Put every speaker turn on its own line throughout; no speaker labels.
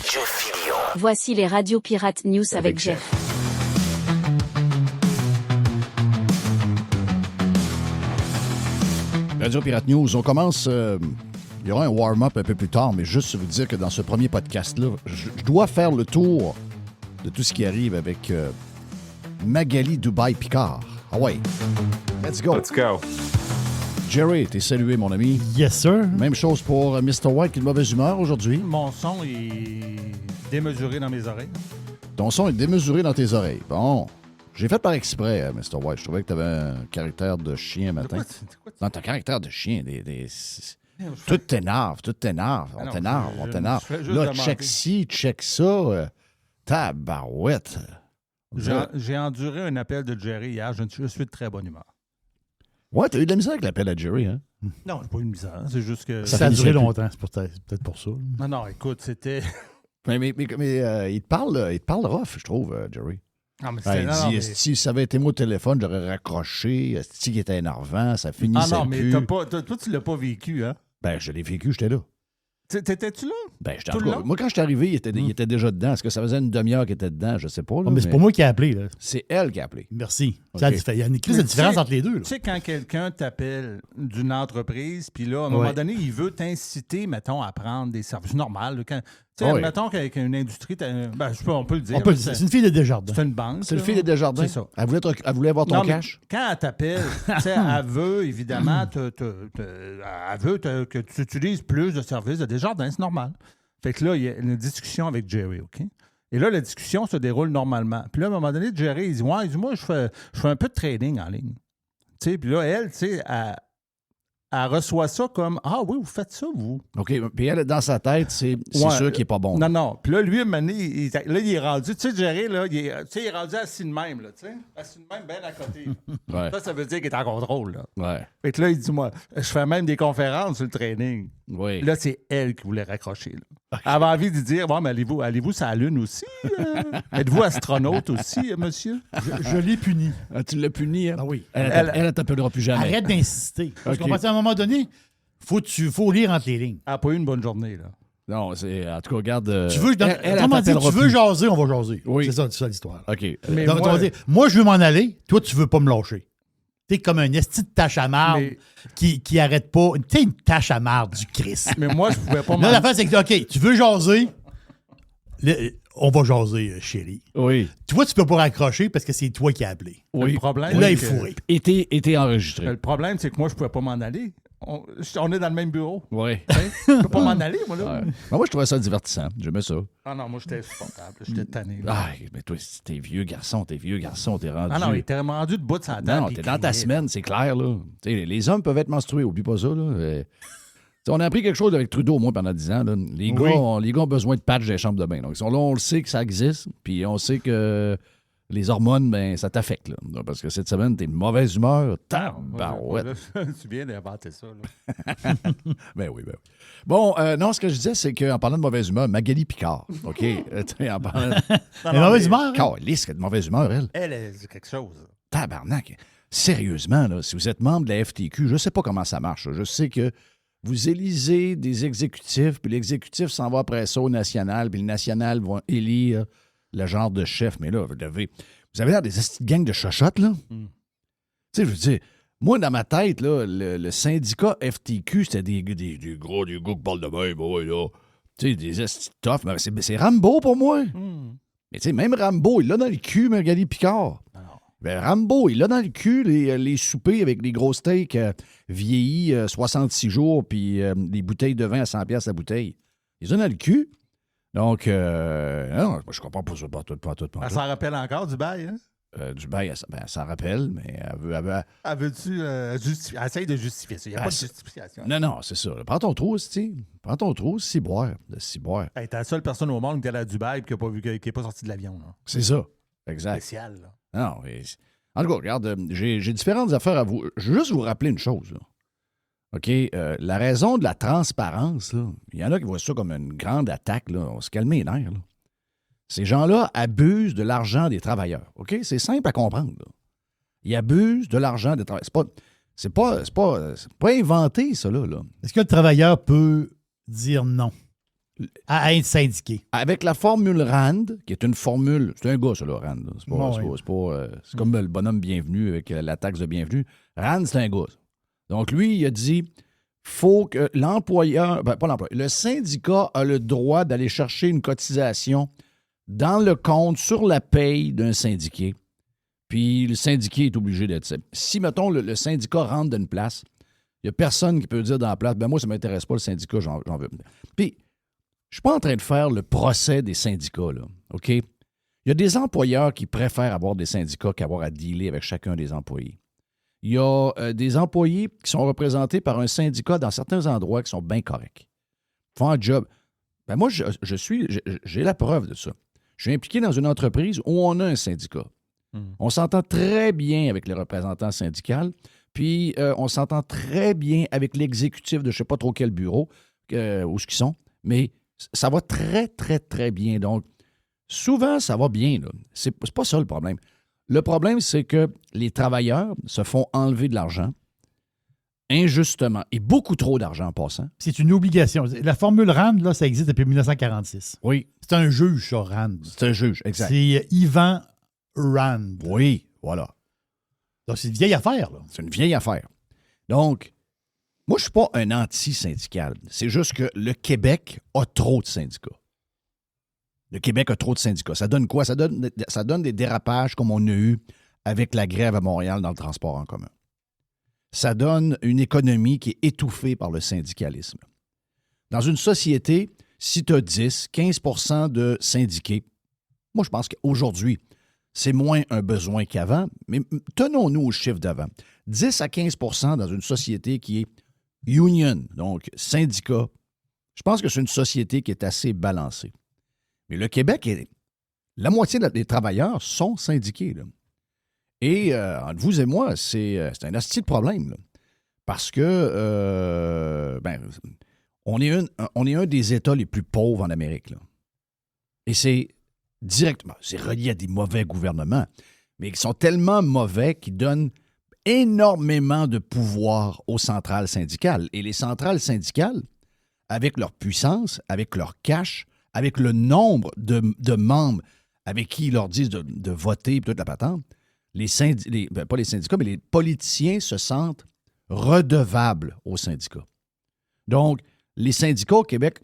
Jeff Fillion.
Voici les Radio Pirates News avec Jeff.
Radio Pirate News, on commence... il y aura un warm-up un peu plus tard, mais juste vous dire que dans ce premier podcast-là, je dois faire le tour de tout ce qui arrive avec Magali Dubaï-Picard. Ah ouais. Let's go.
Let's go.
Jerry, t'es salué, mon ami.
Yes, sir.
Même chose pour Mr. White qui est de mauvaise humeur aujourd'hui.
Mon son est démesuré dans mes oreilles.
Ton son est démesuré dans tes oreilles. Bon. J'ai fait par exprès, Mr. White. Je trouvais que t'avais un caractère de chien matin. Non, t'as un caractère de chien. Tout t'énerve. On t'énerve. Là, check ci, check ça. Tabarouette.
J'ai enduré un appel de Jerry hier. Je suis de très bonne humeur.
Ouais, t'as eu de la misère avec l'appel à Jerry, hein?
Non, j'ai pas eu de misère. C'est juste que...
Ça a duré longtemps, c'est peut-être pour ça.
Non, écoute, c'était...
Mais il te parle rough, je trouve, Jerry.
Non, mais
Si ça avait été moi au téléphone, j'aurais raccroché. Esti qui était énervant, ça finissait plus.
Toi, tu l'as pas vécu, hein?
Ben, je l'ai vécu, j'étais là.
T'étais-tu là?
Ben, moi, quand je suis arrivé, il était déjà dedans. Est-ce que ça faisait une demi-heure qu'il était dedans? Je sais pas. Là,
mais c'est pas moi qui ai appelé. Là.
C'est elle qui a appelé.
Merci.
Okay.
Il y a une crise de différence entre les deux.
Tu sais, quand quelqu'un t'appelle d'une entreprise, puis là, à un moment donné, il veut t'inciter, mettons, à prendre des services normaux. Mettons qu'avec une industrie, on peut le dire.
C'est une fille de Desjardins.
C'est une banque.
C'est une fille de Desjardins?
C'est ça.
Elle voulait avoir ton cash?
Quand elle t'appelle, elle veut, évidemment, elle veut que tu utilises plus de services de Desjardins. C'est normal. Fait que là, il y a une discussion avec Jerry, OK? Et là, la discussion se déroule normalement. Puis là, à un moment donné, Jerry, il dit, moi, je fais un peu de trading en ligne. Tu sais, puis là, elle, tu sais, elle reçoit ça comme, ah oui, vous faites ça, vous.
OK, puis elle, dans sa tête, c'est sûr qu'il n'est pas bon.
Non. Puis là, lui, à un moment donné, il est rendu, tu sais, Jerry, là, il est rendu assis de même, là, tu sais, assis de même, bien à côté.
Ouais.
Ça veut dire qu'il est en contrôle, là.
Ouais.
Fait que là, il dit, moi, je fais même des conférences sur le training.
Oui.
Là, c'est elle qui voulait raccrocher, là. Okay. Elle avait envie de dire, bon, mais allez-vous sur la Lune aussi? Êtes-vous astronaute aussi, monsieur?
Je l'ai puni.
Ah, tu l'as puni, hein?
Ah oui.
Elle ne t'appellera plus jamais.
Arrête d'insister. Parce qu'à un moment donné, faut lire entre les lignes.
Elle n'a pas eu une bonne journée, là.
Non, c'est... En tout cas, regarde...
Tu veux, tu veux jaser, on va jaser.
Oui.
C'est ça l'histoire.
OK.
Mais donc, moi, je veux m'en aller. Toi, tu veux pas me lâcher. T'es comme un esti de tache à marde qui arrête pas. T'es une tache à marde du Christ.
Mais moi, je pouvais pas
Là, l'affaire, c'est que, OK, tu veux jaser, on va jaser, chérie.
Oui.
Toi, tu peux pas raccrocher parce que c'est toi qui as appelé.
Oui.
Le problème,
là, il est fourré.
Et t'es enregistré.
Le problème, c'est que moi, je pouvais pas m'en aller. On est dans le même bureau.
Oui.
Je peux pas m'en aller, moi, là.
Ouais. Moi, je trouvais ça divertissant. J'aimais ça.
Ah non, moi, j'étais insupportable. J'étais tanné.
Ah, mais toi, t'es vieux garçon, t'es rendu...
Ah non, il était rendu debout de sa table.
Non, t'es dans ta semaine, c'est clair, là. T'sais, les hommes peuvent être menstrués, oublie pas ça, là. On a appris quelque chose avec Trudeau, au moins, pendant 10 ans. Là. Les gars ont besoin de patchs des chambres de bain. Donc, là, on le sait que ça existe, puis on sait que les hormones, ben, ça t'affecte. Là. Parce que cette semaine, t'es de mauvaise humeur. Tabarouette.
Tu viens d'inventer ça. Là.
Ben oui. Bon, non, ce que je disais, c'est qu'en parlant de mauvaise humeur, Magali Picard, OK? En parlant
de mauvaise humeur?
Calisse, qu'elle a de mauvaise humeur, elle.
Elle, c'est quelque chose.
Tabarnak. Sérieusement, là, si vous êtes membre de la FTQ, je ne sais pas comment ça marche. Je sais que vous élisez des exécutifs, puis l'exécutif s'en va après ça au national, puis le national va élire le genre de chef. Mais là, vous avez l'air des gangs de chochottes, là. Tu sais, je veux dire, moi, dans ma tête, là, le syndicat FTQ, c'était des gros qui parlent de même, ouais, là. Tu sais, des esti tough. Mais c'est Rambo pour moi. Mais tu sais, même Rambo, il l'a dans le cul, Magali Picard. Ben, Rambo, il a dans le cul les soupers avec les gros steaks vieillis 66 jours puis des bouteilles de vin à 100$ la bouteille. Il a dans le cul. Donc, non, je comprends pas ça, pas tout.
Elle s'en rappelle encore du bail, hein?
Du bail, elle s'en rappelle, mais elle veut...
Elle veut-tu justifier? Elle essaye de justifier ça. Il n'y a pas de justification.
Non, c'est ça. Prends ton trou, Prends ton trou, ciboire.
Hey, t'es la seule personne au monde qui est allée à Dubaï et qui n'est pas sortie de l'avion. Là.
C'est ça. Exact.
Spécial, là.
Non, en tout cas, regarde, j'ai différentes affaires à vous. Je veux juste vous rappeler une chose, là. OK? La raison de la transparence, là, il y en a qui voient ça comme une grande attaque, là. On se calme les nerfs, là. Ces gens-là abusent de l'argent des travailleurs. OK? C'est simple à comprendre, là. Ils abusent de l'argent des travailleurs. C'est pas inventé, ça, là.
Est-ce que le travailleur peut dire non? à être syndiqué.
Avec la formule RAND, qui est une formule... C'est un gars, ça, là, RAND. C'est c'est comme le bonhomme bienvenu avec la taxe de bienvenue. RAND, c'est un gars. Donc, lui, il a dit, faut que l'employeur... pas l'employeur. Le syndicat a le droit d'aller chercher une cotisation dans le compte sur la paye d'un syndiqué. Puis le syndiqué est obligé d'être... Si, mettons, le syndicat rentre d'une place, il n'y a personne qui peut dire dans la place, moi, ça ne m'intéresse pas, le syndicat, j'en veux. Puis, je ne suis pas en train de faire le procès des syndicats, là, OK? Il y a des employeurs qui préfèrent avoir des syndicats qu'avoir à dealer avec chacun des employés. Il y a des employés qui sont représentés par un syndicat dans certains endroits qui sont bien corrects. Ils font un job. Moi, j'ai la preuve de ça. Je suis impliqué dans une entreprise où on a un syndicat. On s'entend très bien avec les représentants syndicaux, puis on s'entend très bien avec l'exécutif de je ne sais pas trop quel bureau, où ce qu'ils sont, mais ça va très, très, très bien. Donc, souvent, ça va bien. Là. C'est pas ça le problème. Le problème, c'est que les travailleurs se font enlever de l'argent injustement, et beaucoup trop d'argent en passant.
C'est une obligation. La formule RAND, là, ça existe depuis 1946.
Oui.
C'est un juge, ça, RAND.
C'est un juge, exact.
C'est Ivan Rand.
Oui, voilà.
Donc, c'est une vieille affaire, là.
C'est une vieille affaire. Donc, moi, je ne suis pas un anti-syndical. C'est juste que le Québec a trop de syndicats. Le Québec a trop de syndicats. Ça donne quoi? Ça donne des dérapages comme on a eu avec la grève à Montréal dans le transport en commun. Ça donne une économie qui est étouffée par le syndicalisme. Dans une société, si tu as 10, 15 % de syndiqués, moi, je pense qu'aujourd'hui, c'est moins un besoin qu'avant, mais tenons-nous au chiffre d'avant. 10 à 15 % dans une société qui est union, donc syndicat, je pense que c'est une société qui est assez balancée. Mais le Québec, la moitié des travailleurs sont syndiqués, là. Et entre vous et moi, c'est un hostie de problème, là. Parce que on est un des États les plus pauvres en Amérique, là. Et c'est directement, c'est relié à des mauvais gouvernements, mais qui sont tellement mauvais qu'ils donnent énormément de pouvoir aux centrales syndicales. Et les centrales syndicales, avec leur puissance, avec leur cash, avec le nombre de membres avec qui ils leur disent de voter et toute la patente, pas les syndicats, mais les politiciens se sentent redevables aux syndicats. Donc, les syndicats au Québec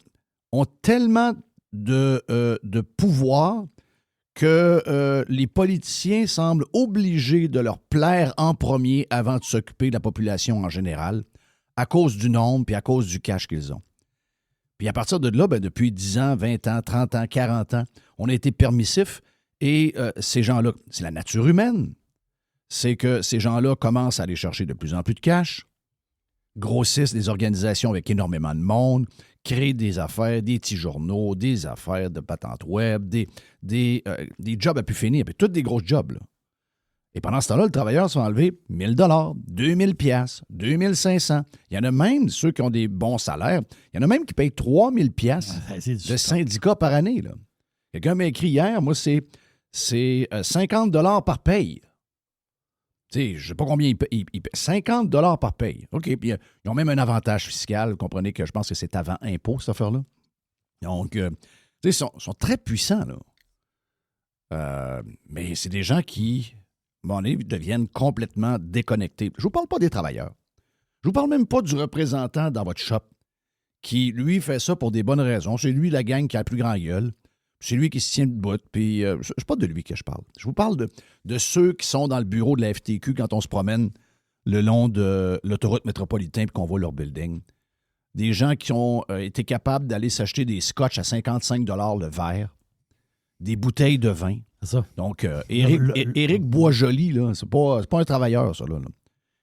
ont tellement de pouvoir que les politiciens semblent obligés de leur plaire en premier avant de s'occuper de la population en général, à cause du nombre puis à cause du cash qu'ils ont. Puis à partir de là, depuis 10 ans, 20 ans, 30 ans, 40 ans, on a été permissif et ces gens-là, c'est la nature humaine. C'est que ces gens-là commencent à aller chercher de plus en plus de cash, grossissent des organisations avec énormément de monde, créent des affaires, des petits journaux, des affaires de patentes web, des jobs à pu finir, puis tous des gros jobs, là. Et pendant ce temps-là, le travailleur se fait enlever 1 000 $, 2 000 $, 2 500. Il y en a même, ceux qui ont des bons salaires, il y en a même qui payent 3 000 $ de syndicats par année, là. Quelqu'un m'a écrit hier, moi, c'est 50 $ par paye. Tu sais, je ne sais pas combien ils payent. 50 $ par paye. OK, puis ils ont même un avantage fiscal. Vous comprenez que je pense que c'est avant impôt, cette affaire-là. Donc, tu sais, ils sont très puissants, là. Mais c'est des gens qui, à un moment donné, deviennent complètement déconnectés. Je ne vous parle pas des travailleurs. Je ne vous parle même pas du représentant dans votre shop qui, lui, fait ça pour des bonnes raisons. C'est lui, la gang, qui a le plus grand gueule. C'est lui qui se tient debout, puis c'est pas de lui que je parle. Je vous parle de ceux qui sont dans le bureau de la FTQ quand on se promène le long de l'autoroute métropolitaine et qu'on voit leur building. Des gens qui ont été capables d'aller s'acheter des scotch à 55 $ le verre, des bouteilles de vin.
C'est ça.
Donc, Éric Boisjoli, là, c'est pas un travailleur, ça, là.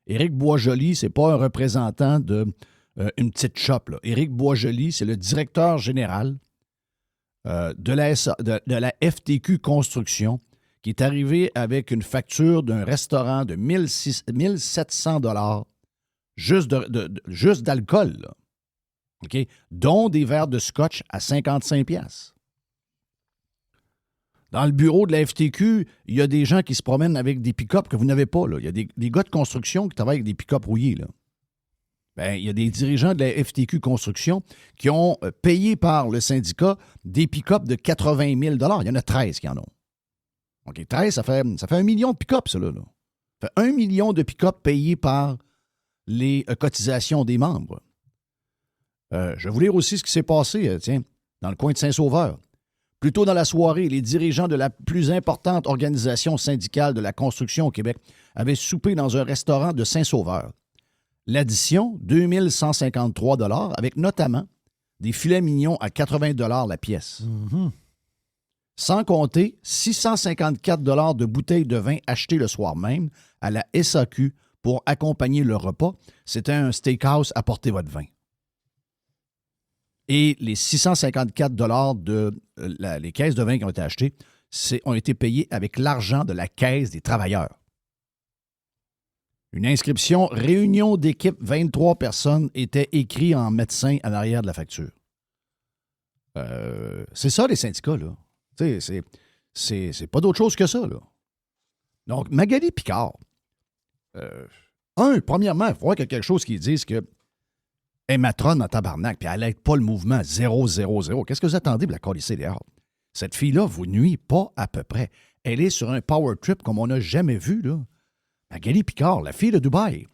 Éric Boisjoli, c'est pas un représentant d'une petite shop, là. Éric Boisjoli, c'est le directeur général de la FTQ Construction, qui est arrivé avec une facture d'un restaurant de 1 700 $ juste d'alcool, là. OK? Dont des verres de scotch à 55 $. Dans le bureau de la FTQ, il y a des gens qui se promènent avec des pick-up que vous n'avez pas, là. Il y a des gars de construction qui travaillent avec des pick-up rouillés, là. Ben, il y a des dirigeants de la FTQ Construction qui ont payé par le syndicat des pick-up de 80 000 $. Il y en a 13 qui en ont. OK, 13, ça fait 1 million de pick-up, ça, là. Ça fait 1 million de pick-up payés par les cotisations des membres. Je vais vous lire aussi ce qui s'est passé, dans le coin de Saint-Sauveur. Plus tôt dans la soirée, les dirigeants de la plus importante organisation syndicale de la construction au Québec avaient soupé dans un restaurant de Saint-Sauveur. L'addition, 2 153 $, avec notamment des filets mignons à 80 $ la pièce.
Mm-hmm.
Sans compter 654 $ de bouteilles de vin achetées le soir même à la SAQ pour accompagner le repas. C'était un steakhouse, apportez votre vin. Et les 654 $ les caisses de vin qui ont été achetées ont été payées avec l'argent de la caisse des travailleurs. Une inscription « Réunion d'équipe 23 personnes » était écrit en médecin à l'arrière de la facture. C'est ça, les syndicats, là. Tu sais, c'est pas d'autre chose que ça, là. Donc, Magali Picard, premièrement, il faudrait qu'il y ait quelque chose qui dise que elle est matrone en tabarnak, puis elle n'aide pas le mouvement 000. Qu'est-ce que vous attendez pour la colisser dehors? Cette fille-là vous nuit pas à peu près. Elle est sur un power trip comme on n'a jamais vu, là. Magali Picard, la fille de Dubaï,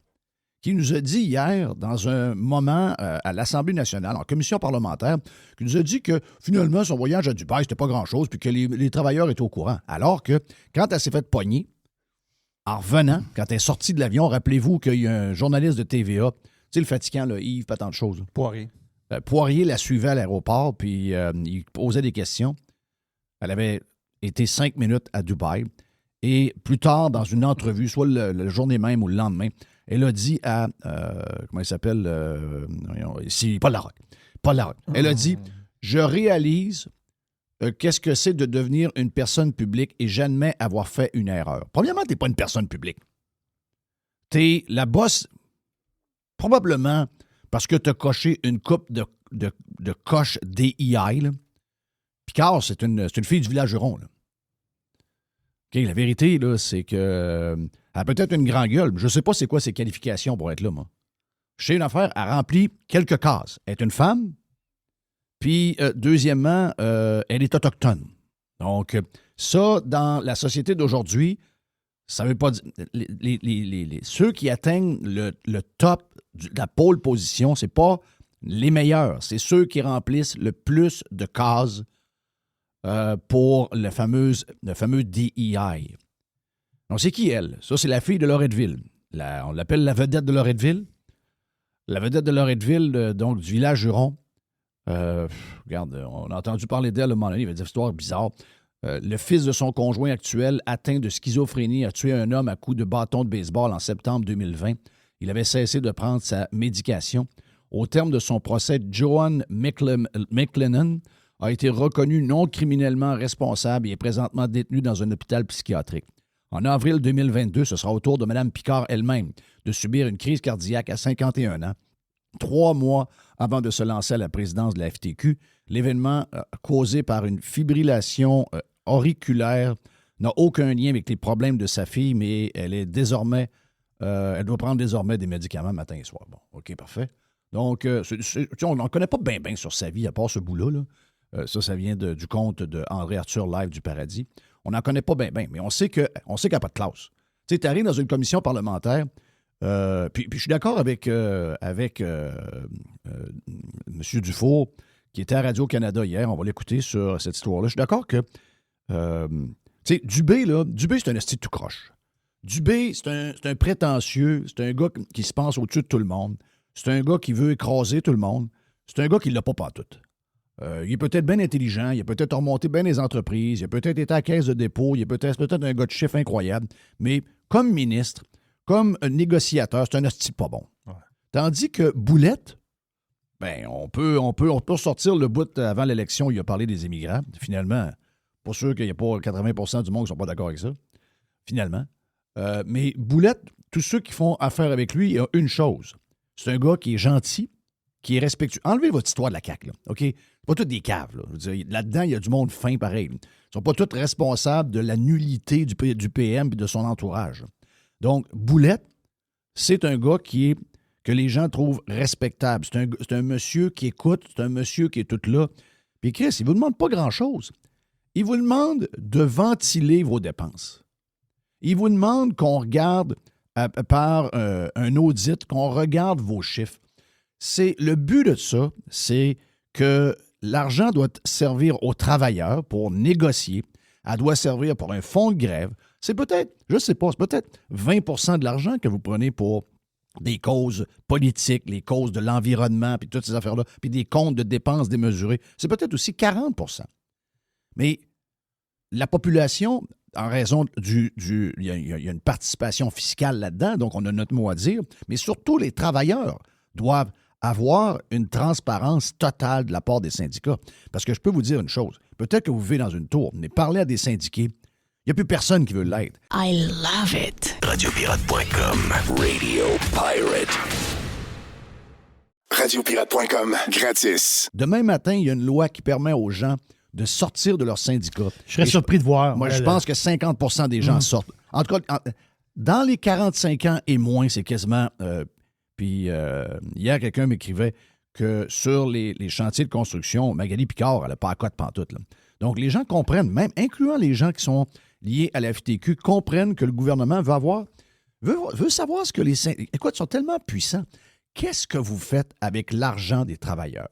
qui nous a dit hier, dans un moment à l'Assemblée nationale, en commission parlementaire, qui nous a dit que finalement, son voyage à Dubaï, c'était pas grand-chose, puis que les travailleurs étaient au courant. Alors que, quand elle s'est faite pogner, en revenant, quand elle est sortie de l'avion, rappelez-vous qu'il y a un journaliste de TVA, tu sais, le fatigant, là, Yves, pas tant de choses.
Poirier.
Poirier la suivait à l'aéroport, puis il posait des questions. Elle avait été 5 minutes à Dubaï. Et plus tard, dans une entrevue, soit le journée même ou le lendemain, elle a dit à, comment il s'appelle, ici, Paul Larocque. Paul Larocque. Elle a dit, je réalise qu'est-ce que c'est de devenir une personne publique et j'admets avoir fait une erreur. Premièrement, tu n'es pas une personne publique. Tu es la boss, probablement parce que tu as coché une coupe de coche DEI. Là. Picard, c'est une fille du village Huron. Là. Okay, la vérité, là, c'est que elle a peut-être une grande gueule. Je ne sais pas c'est quoi ses qualifications pour être là, moi. Je sais une affaire, elle remplit quelques cases. Elle est une femme, puis deuxièmement, elle est autochtone. Donc, ça, dans la société d'aujourd'hui, ça ne veut pas dire... ceux qui atteignent le top de la pole position, ce n'est pas les meilleurs. C'est ceux qui remplissent le plus de cases pour le fameux DEI. Donc, c'est qui, elle? Ça, c'est la fille de Loretteville. On l'appelle la vedette de Loretteville. La vedette de Loretteville, donc du village Huron. Regarde, on a entendu parler d'elle à un moment donné, il y avait des histoires bizarres. Le fils de son conjoint actuel, atteint de schizophrénie, a tué un homme à coups de bâton de baseball en septembre 2020. Il avait cessé de prendre sa médication. Au terme de son procès, Joan McLennan a été reconnu non criminellement responsable et est présentement détenu dans un hôpital psychiatrique. En avril 2022, ce sera au tour de Mme Picard elle-même de subir une crise cardiaque à 51 ans. 3 mois avant de se lancer à la présidence de la FTQ, l'événement causé par une fibrillation auriculaire n'a aucun lien avec les problèmes de sa fille, mais elle est désormais, elle doit prendre désormais des médicaments matin et soir. Bon, OK, parfait. Donc, on n'en connaît pas bien sur sa vie, à part ce bout-là. Là. Ça vient du conte de André Arthur Live du Paradis. On n'en connaît pas bien, mais on sait qu'elle n'a pas de classe. Tu sais, tu arrives dans une commission parlementaire, puis je suis d'accord avec M. Dufour, qui était à Radio-Canada hier. On va l'écouter sur cette histoire-là. Je suis d'accord que, tu sais, Dubé, c'est un esti tout croche. Dubé, c'est un prétentieux, c'est un gars qui se pense au-dessus de tout le monde. C'est un gars qui veut écraser tout le monde. C'est un gars qui ne l'a pas pantoute. Il est peut-être bien intelligent, il a peut-être remonté bien les entreprises, il a peut-être été à la caisse de dépôt, il est peut-être un gars de chiffre incroyable, mais comme ministre, comme négociateur, c'est un hostie pas bon. Ouais. Tandis que Boulette, ben on peut sortir le bout avant l'élection, il a parlé des immigrants. Finalement, pas sûr qu'il n'y a pas 80% du monde qui ne sont pas d'accord avec ça. Finalement. Mais Boulette, tous ceux qui font affaire avec lui, il y a une chose. C'est un gars qui est gentil, qui est respectueux. Enlevez votre histoire de la CAQ, là, OK? C'est pas tous des caves, là. Je veux dire, là-dedans, il y a du monde fin pareil. Ils ne sont pas tous responsables de la nullité du PM et de son entourage. Donc, Boulette, c'est un gars qui que les gens trouvent respectable. C'est un monsieur qui écoute, c'est un monsieur qui est tout là. Puis Chris, il ne vous demande pas grand-chose. Il vous demande de ventiler vos dépenses. Il vous demande qu'on regarde par un audit, qu'on regarde vos chiffres. Le but de ça, c'est que l'argent doit servir aux travailleurs pour négocier. Elle doit servir pour un fonds de grève. C'est peut-être, je ne sais pas, c'est peut-être 20 de l'argent que vous prenez pour des causes politiques, les causes de l'environnement, puis toutes ces affaires-là, puis des comptes de dépenses démesurés. C'est peut-être aussi 40 Mais la population, en raison il y a une participation fiscale là-dedans, donc on a notre mot à dire, mais surtout les travailleurs doivent avoir une transparence totale de la part des syndicats. Parce que je peux vous dire une chose, peut-être que vous vivez dans une tour, mais parlez à des syndiqués, il n'y a plus personne qui veut l'être.
I love it.
Radiopirate.com. Radio Pirate. Radiopirate.com. Gratis.
Demain matin, il y a une loi qui permet aux gens de sortir de leur syndicat.
Je serais surpris de voir.
Moi, je pense que 50 des gens sortent. En tout cas, dans les 45 ans et moins, c'est quasiment... Puis hier, quelqu'un m'écrivait que sur les chantiers de construction, Magali Picard, elle n'a pas à cote pantoute. Là. Donc, les gens comprennent, même incluant les gens qui sont liés à la FTQ, comprennent que le gouvernement veut savoir ce que les syndicats... Écoute, ils sont tellement puissants. Qu'est-ce que vous faites avec l'argent des travailleurs?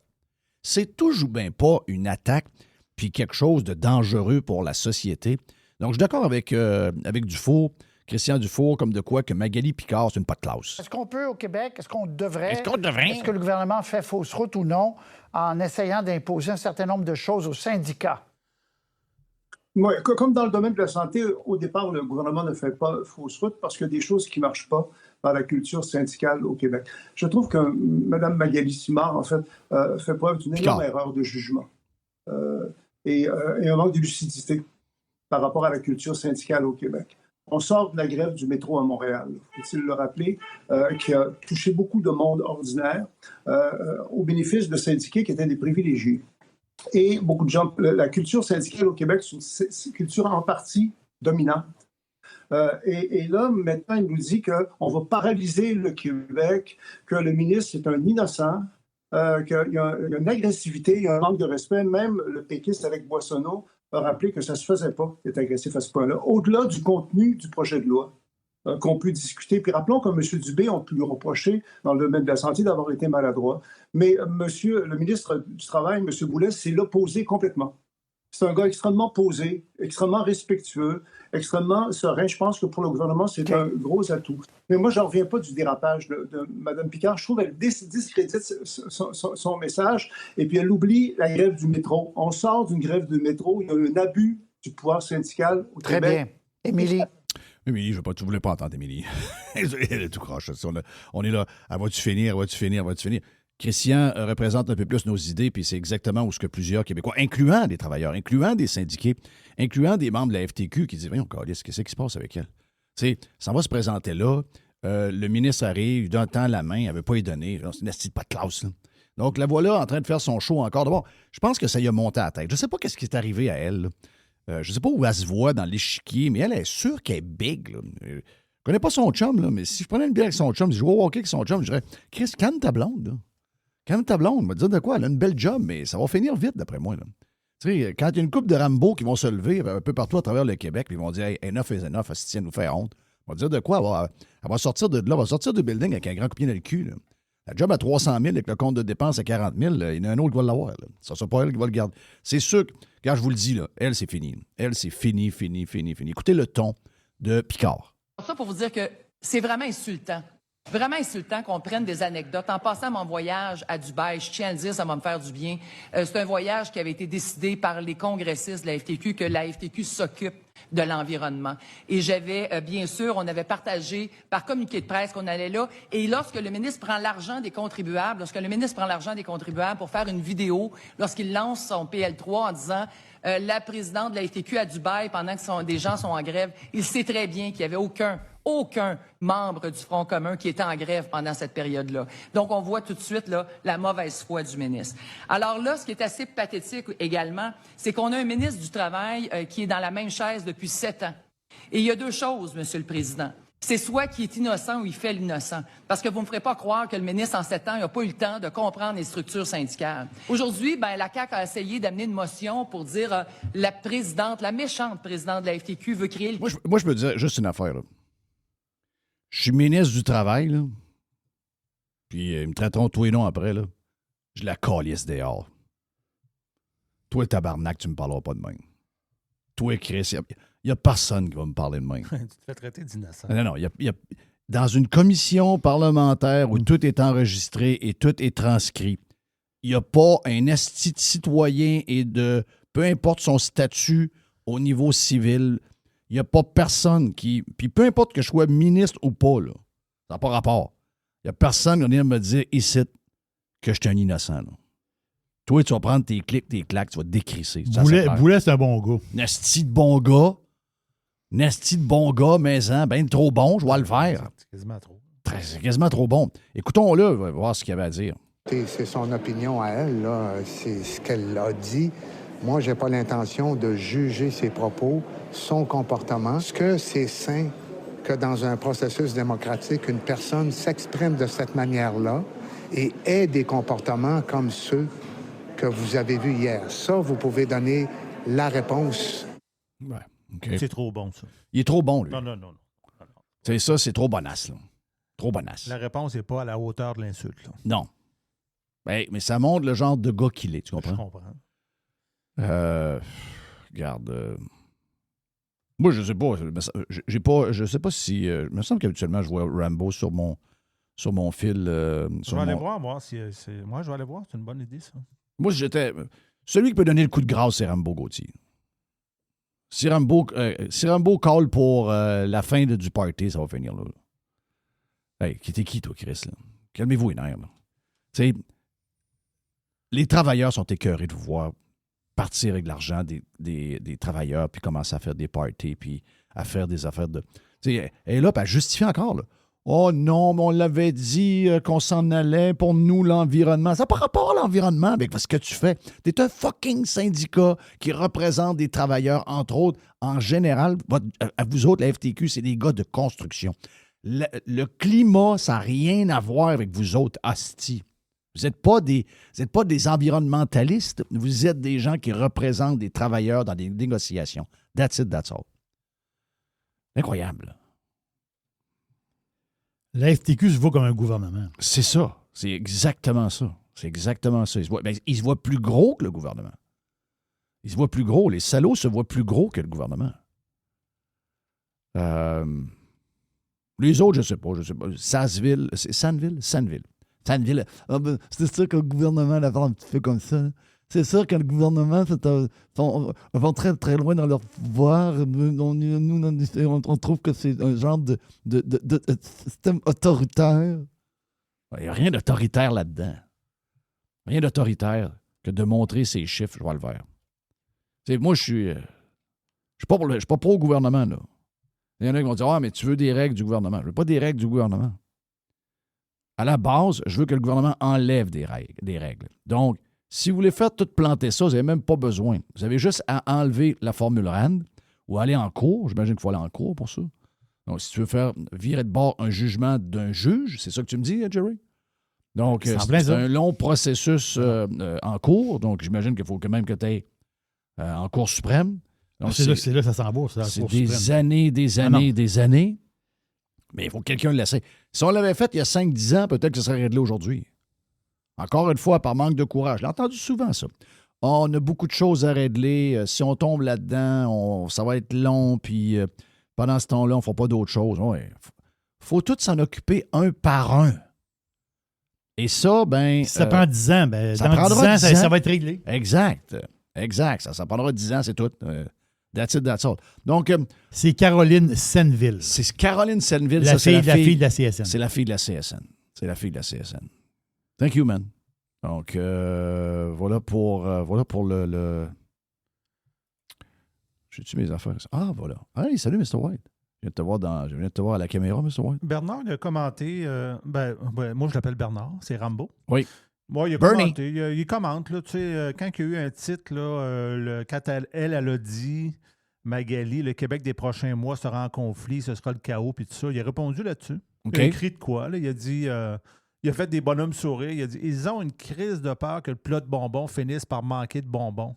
C'est toujours bien pas une attaque puis quelque chose de dangereux pour la société. Donc, je suis d'accord avec Dufour, Christian Dufour, comme de quoi que Magali Picard, c'est une pas de classe.
Est-ce qu'on peut, au Québec, est-ce qu'on devrait...
Est-ce
que le gouvernement fait fausse route ou non en essayant d'imposer un certain nombre de choses aux syndicats?
Oui, comme dans le domaine de la santé, au départ, le gouvernement ne fait pas fausse route parce qu'il y a des choses qui ne marchent pas dans la culture syndicale au Québec. Je trouve que Mme Magali Simard, en fait, fait preuve d'une énorme erreur de jugement et un manque de lucidité par rapport à la culture syndicale au Québec. On sort de la grève du métro à Montréal, faut-il le rappeler, qui a touché beaucoup de monde ordinaire au bénéfice de syndiqués qui étaient des privilégiés. Et beaucoup de gens, la culture syndicale au Québec, c'est une culture en partie dominante. Et là, maintenant, il nous dit qu'on va paralyser le Québec, que le ministre est un innocent, qu'il y a une agressivité, il y a un manque de respect. Même le péquiste avec Boissonneau a rappelé que ça ne se faisait pas d'être agressif à ce point-là. Au-delà du contenu du projet de loi qu'on peut discuter. Puis rappelons que M. Dubé, on peut lui reprocher dans le domaine de la santé d'avoir été maladroit. Mais le ministre du Travail, M. Boulay, s'est l'opposé complètement. C'est un gars extrêmement posé, extrêmement respectueux, extrêmement serein. Je pense que pour le gouvernement, c'est un gros atout. Mais moi, je n'en reviens pas du dérapage de Mme Picard. Je trouve qu'elle discrédite son message et puis elle oublie la grève du métro. On sort d'une grève du métro. Il y a un abus du pouvoir syndical au Québec.
Très bien. Émilie.
Émilie, tu ne voulais pas entendre Émilie. Elle est tout croche. On est là. Elle va-tu finir? Christian représente un peu plus nos idées, puis c'est exactement où ce que plusieurs Québécois, incluant des travailleurs, incluant des syndiqués, incluant des membres de la FTQ, qui disent « Voyons, qu'est-ce qui se passe avec elle? » Tu sais, ça va se présenter là, le ministre arrive, il donne tant la main, elle ne veut pas y donner. C'est une astuce pas de classe, là. Donc, la voilà en train de faire son show encore. D'abord, je pense que ça y a monté à la tête. Je ne sais pas qu'est-ce qui est arrivé à elle, là. Je ne sais pas où elle se voit dans l'échiquier, mais elle est sûre qu'elle est big, là. Je ne connais pas son chum, là, mais si je prenais une bière avec son chum, je jouais au hockey avec son chum, je dirais « Chris, calme ta blonde, là. Calme ta blonde, me dire de quoi? Elle a une belle job, mais ça va finir vite, d'après moi. Là. Tu sais, quand il y a une couple de Rambo qui vont se lever un peu partout à travers le Québec, puis ils vont dire hey, enough is enough, si elle nous fait honte. On va dire de quoi? Elle va sortir de là, elle va sortir du building avec un grand coup de pied dans le cul. Là. La job à 300 000 avec le compte de dépenses à 40 000, là, il y en a un autre qui va l'avoir. Là. Ça ne sera pas elle qui va le garder. C'est sûr que, quand je vous le dis, là, elle, c'est fini. Elle, c'est fini. Écoutez le ton de Picard.
Ça pour vous dire que c'est vraiment insultant. Vraiment insultant qu'on prenne des anecdotes. En passant mon voyage à Dubaï, je tiens à le dire, ça va me faire du bien. C'est un voyage qui avait été décidé par les congressistes de la FTQ, que la FTQ s'occupe de l'environnement. Et j'avais, bien sûr, on avait partagé par communiqué de presse qu'on allait là. Et lorsque le ministre prend l'argent des contribuables, pour faire une vidéo, lorsqu'il lance son PL3 en disant la présidente de la FTQ à Dubaï pendant que des gens sont en grève, il sait très bien qu'il n'y avait aucun membre du Front commun qui était en grève pendant cette période-là. Donc, on voit tout de suite là, la mauvaise foi du ministre. Alors là, ce qui est assez pathétique également, c'est qu'on a un ministre du Travail qui est dans la même chaise depuis 7 ans. Et il y a deux choses, Monsieur le Président. C'est soit qui est innocent ou il fait l'innocent. Parce que vous ne me ferez pas croire que le ministre, en 7 ans, n'a pas eu le temps de comprendre les structures syndicales. Aujourd'hui, la CAQ a essayé d'amener une motion pour dire la présidente, la méchante présidente de la FTQ veut créer le...
Moi, je me disais juste une affaire. Là. Je suis ministre du Travail, là. Puis ils me traiteront tous les noms après, là. Je la calisse dehors. Toi, tabarnak, tu me parleras pas de même. Toi, Chris, il n'y a personne qui va me parler de même.
Tu te fais traiter d'innocent.
Non. Dans une commission parlementaire où tout est enregistré et tout est transcrit, il n'y a pas un esti de citoyen et de... Peu importe son statut au niveau civil, il n'y a pas personne qui... Puis peu importe que je sois ministre ou pas, là, ça n'a pas rapport. Il n'y a personne qui vient me dire ici que je suis un innocent. Là. Toi, tu vas prendre tes clics, tes claques, tu vas te décrisser.
Boulet, c'est un bon gars.
Nasty de bon gars. Nasty de bon gars, mais ben trop bon, je vais le faire.
C'est quasiment trop.
C'est quasiment trop bon. Écoutons-le, on va voir ce qu'il avait à dire.
C'est son opinion à elle, là. C'est ce qu'elle a dit. Moi, je n'ai pas l'intention de juger ses propos, son comportement. Est-ce que c'est sain que dans un processus démocratique, une personne s'exprime de cette manière-là et ait des comportements comme ceux que vous avez vus hier? Ça, vous pouvez donner la réponse.
Ouais, okay.
C'est trop bon, ça.
Il est trop bon, lui.
Non.
C'est ça, c'est trop bonasse, là. Trop bonasse.
La réponse n'est pas à la hauteur de l'insulte. Là.
Non. Ben, mais ça montre le genre de gars qu'il est, tu comprends?
Je comprends.
Regarde. Moi, je sais pas. Je sais pas si. Il me semble qu'habituellement, je vois Rambo sur mon fil.
Je vais aller voir, moi. Moi, je vais aller voir. C'est une bonne idée, ça.
Moi, j'étais. Celui qui peut donner le coup de grâce, c'est Rambo Gauthier. Si Rambo call pour la fin du party, ça va finir là. Hey, t'es qui, toi, Chris? Là? Calmez-vous les nerfs. Tu sais, les travailleurs sont écœurés de vous voir partir avec l'argent des travailleurs, puis commencer à faire des parties, puis à faire des affaires de... Tu sais, elle est là, puis elle justifie encore, là. Oh non, mais on l'avait dit qu'on s'en allait pour nous, l'environnement. Ça n'a pas rapport à l'environnement avec ce que tu fais. Tu es un fucking syndicat qui représente des travailleurs, entre autres. En général, à vous autres, la FTQ, c'est des gars de construction. Le climat, ça n'a rien à voir avec vous autres, hosties. Vous n'êtes pas des environnementalistes. Vous êtes des gens qui représentent des travailleurs dans des négociations. That's it, that's all. Incroyable.
La FTQ se voit comme un gouvernement.
C'est ça. C'est exactement ça. Il se voit plus gros que le gouvernement. Il se voit plus gros. Les salauds se voient plus gros que le gouvernement. Les autres, je sais pas. Sasseville. C'est Sandville? Sandville. C'est sûr que le gouvernement la un petit peu comme ça. C'est sûr que le gouvernement vont très, très loin dans leur pouvoir. Nous, on trouve que c'est un genre de système autoritaire. Il n'y a rien d'autoritaire là-dedans. Rien d'autoritaire que de montrer ses chiffres, je vais le faire. Moi, je suis pas pro gouvernement, là. Il y en a qui vont dire « Ah, mais tu veux des règles du gouvernement. » Je ne veux pas des règles du gouvernement. À la base, je veux que le gouvernement enlève des règles. Donc, si vous voulez faire tout planter ça, vous n'avez même pas besoin. Vous avez juste à enlever la formule RAND ou aller en cours. J'imagine qu'il faut aller en cours pour ça. Donc, si tu veux faire virer de bord un jugement d'un juge, c'est ça que tu me dis, Jerry? Donc, c'est un long processus en cours. Donc, j'imagine qu'il faut quand même que tu ailles en Cour suprême. Donc,
c'est là que ça s'embourse.
C'est des années. Mais il faut que quelqu'un l'essaie. Si on l'avait fait il y a 5-10 ans, peut-être que ça serait réglé aujourd'hui. Encore une fois, par manque de courage. J'ai entendu souvent ça. On a beaucoup de choses à régler. Si on tombe là-dedans, ça va être long. Puis pendant ce temps-là, on ne fera pas d'autres choses. Ouais. Faut tous s'en occuper un par un. Et ça,
si ça prend 10 ans, dans 10 ans, ça va être réglé.
Exact. Ça prendra 10 ans, c'est tout. That's it, that's all. Donc,
c'est Caroline Senneville.
C'est Caroline Senneville.
La fille de la CSN.
C'est la fille de la CSN. Thank you, man. Donc, voilà pour le... J'ai-tu mes affaires? Ah, voilà. Hey, salut, Mr. White. Je viens de te voir à la caméra, Mr. White.
Bernard, il a commenté... moi, je l'appelle Bernard. C'est Rambo.
Oui.
Moi, il a commenté. Il commente, là, tu sais, quand il y a eu un titre, là, quand elle a dit Magali, le Québec des prochains mois sera en conflit, ce sera le chaos, puis tout ça. Il a répondu là-dessus.
OK.
Il a écrit de quoi? Là? Il a dit... il a fait des bonhommes sourire. Il a dit, ils ont une crise de peur que le plat de bonbons finisse par manquer de bonbons.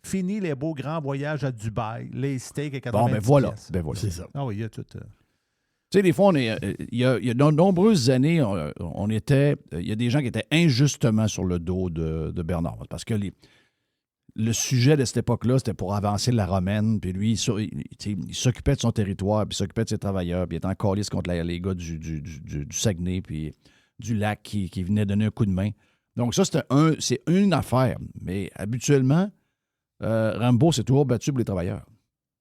Fini les beaux grands voyages à Dubaï, les steaks à 90
Bon, ben voilà.
pièces.
Ben voilà.
C'est ça.
Ah oui, il y a tout...
Tu sais, des fois, il y a de nombreuses années, il y a des gens qui étaient injustement sur le dos de Bernard. Parce que le sujet de cette époque-là, c'était pour avancer la romaine. Puis lui, il s'occupait de son territoire, puis il s'occupait de ses travailleurs, puis il était en calice contre les gars du Saguenay, puis du lac qui venait donner un coup de main. Donc ça, c'est une affaire. Mais habituellement, Rambo s'est toujours battu pour les travailleurs.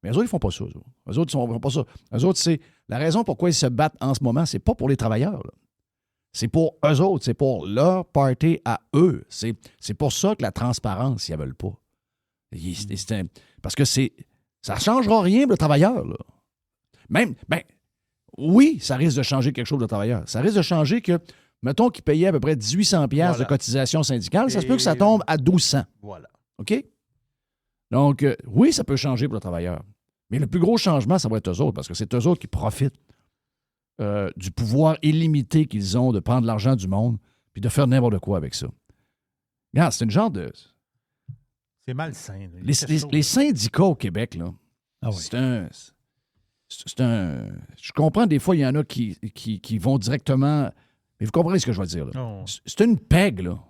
Mais eux autres, ils font pas ça. Eux autres, ils font pas ça. Eux autres, c'est la raison pourquoi ils se battent en ce moment, c'est pas pour les travailleurs. Là. C'est pour eux autres. C'est pour leur party à eux. C'est pour ça que la transparence, ils ne veulent pas. Parce que ça ne changera rien pour le travailleur. Là. Même, oui, ça risque de changer quelque chose pour le travailleur. Ça risque de changer que, mettons qu'il payait à peu près 1800$ de cotisation syndicale, ça se peut que ça tombe à 1200$.
Voilà.
OK? Donc, oui, ça peut changer pour le travailleur. Mais le plus gros changement, ça va être eux autres, parce que c'est eux autres qui profitent du pouvoir illimité qu'ils ont de prendre l'argent du monde puis de faire n'importe quoi avec ça. Regarde, c'est une genre de...
C'est malsain.
Les syndicats au Québec, là, c'est un... Je comprends, des fois, il y en a qui vont directement... Mais vous comprenez ce que je veux dire, là.
Oh.
C'est une pègue, là.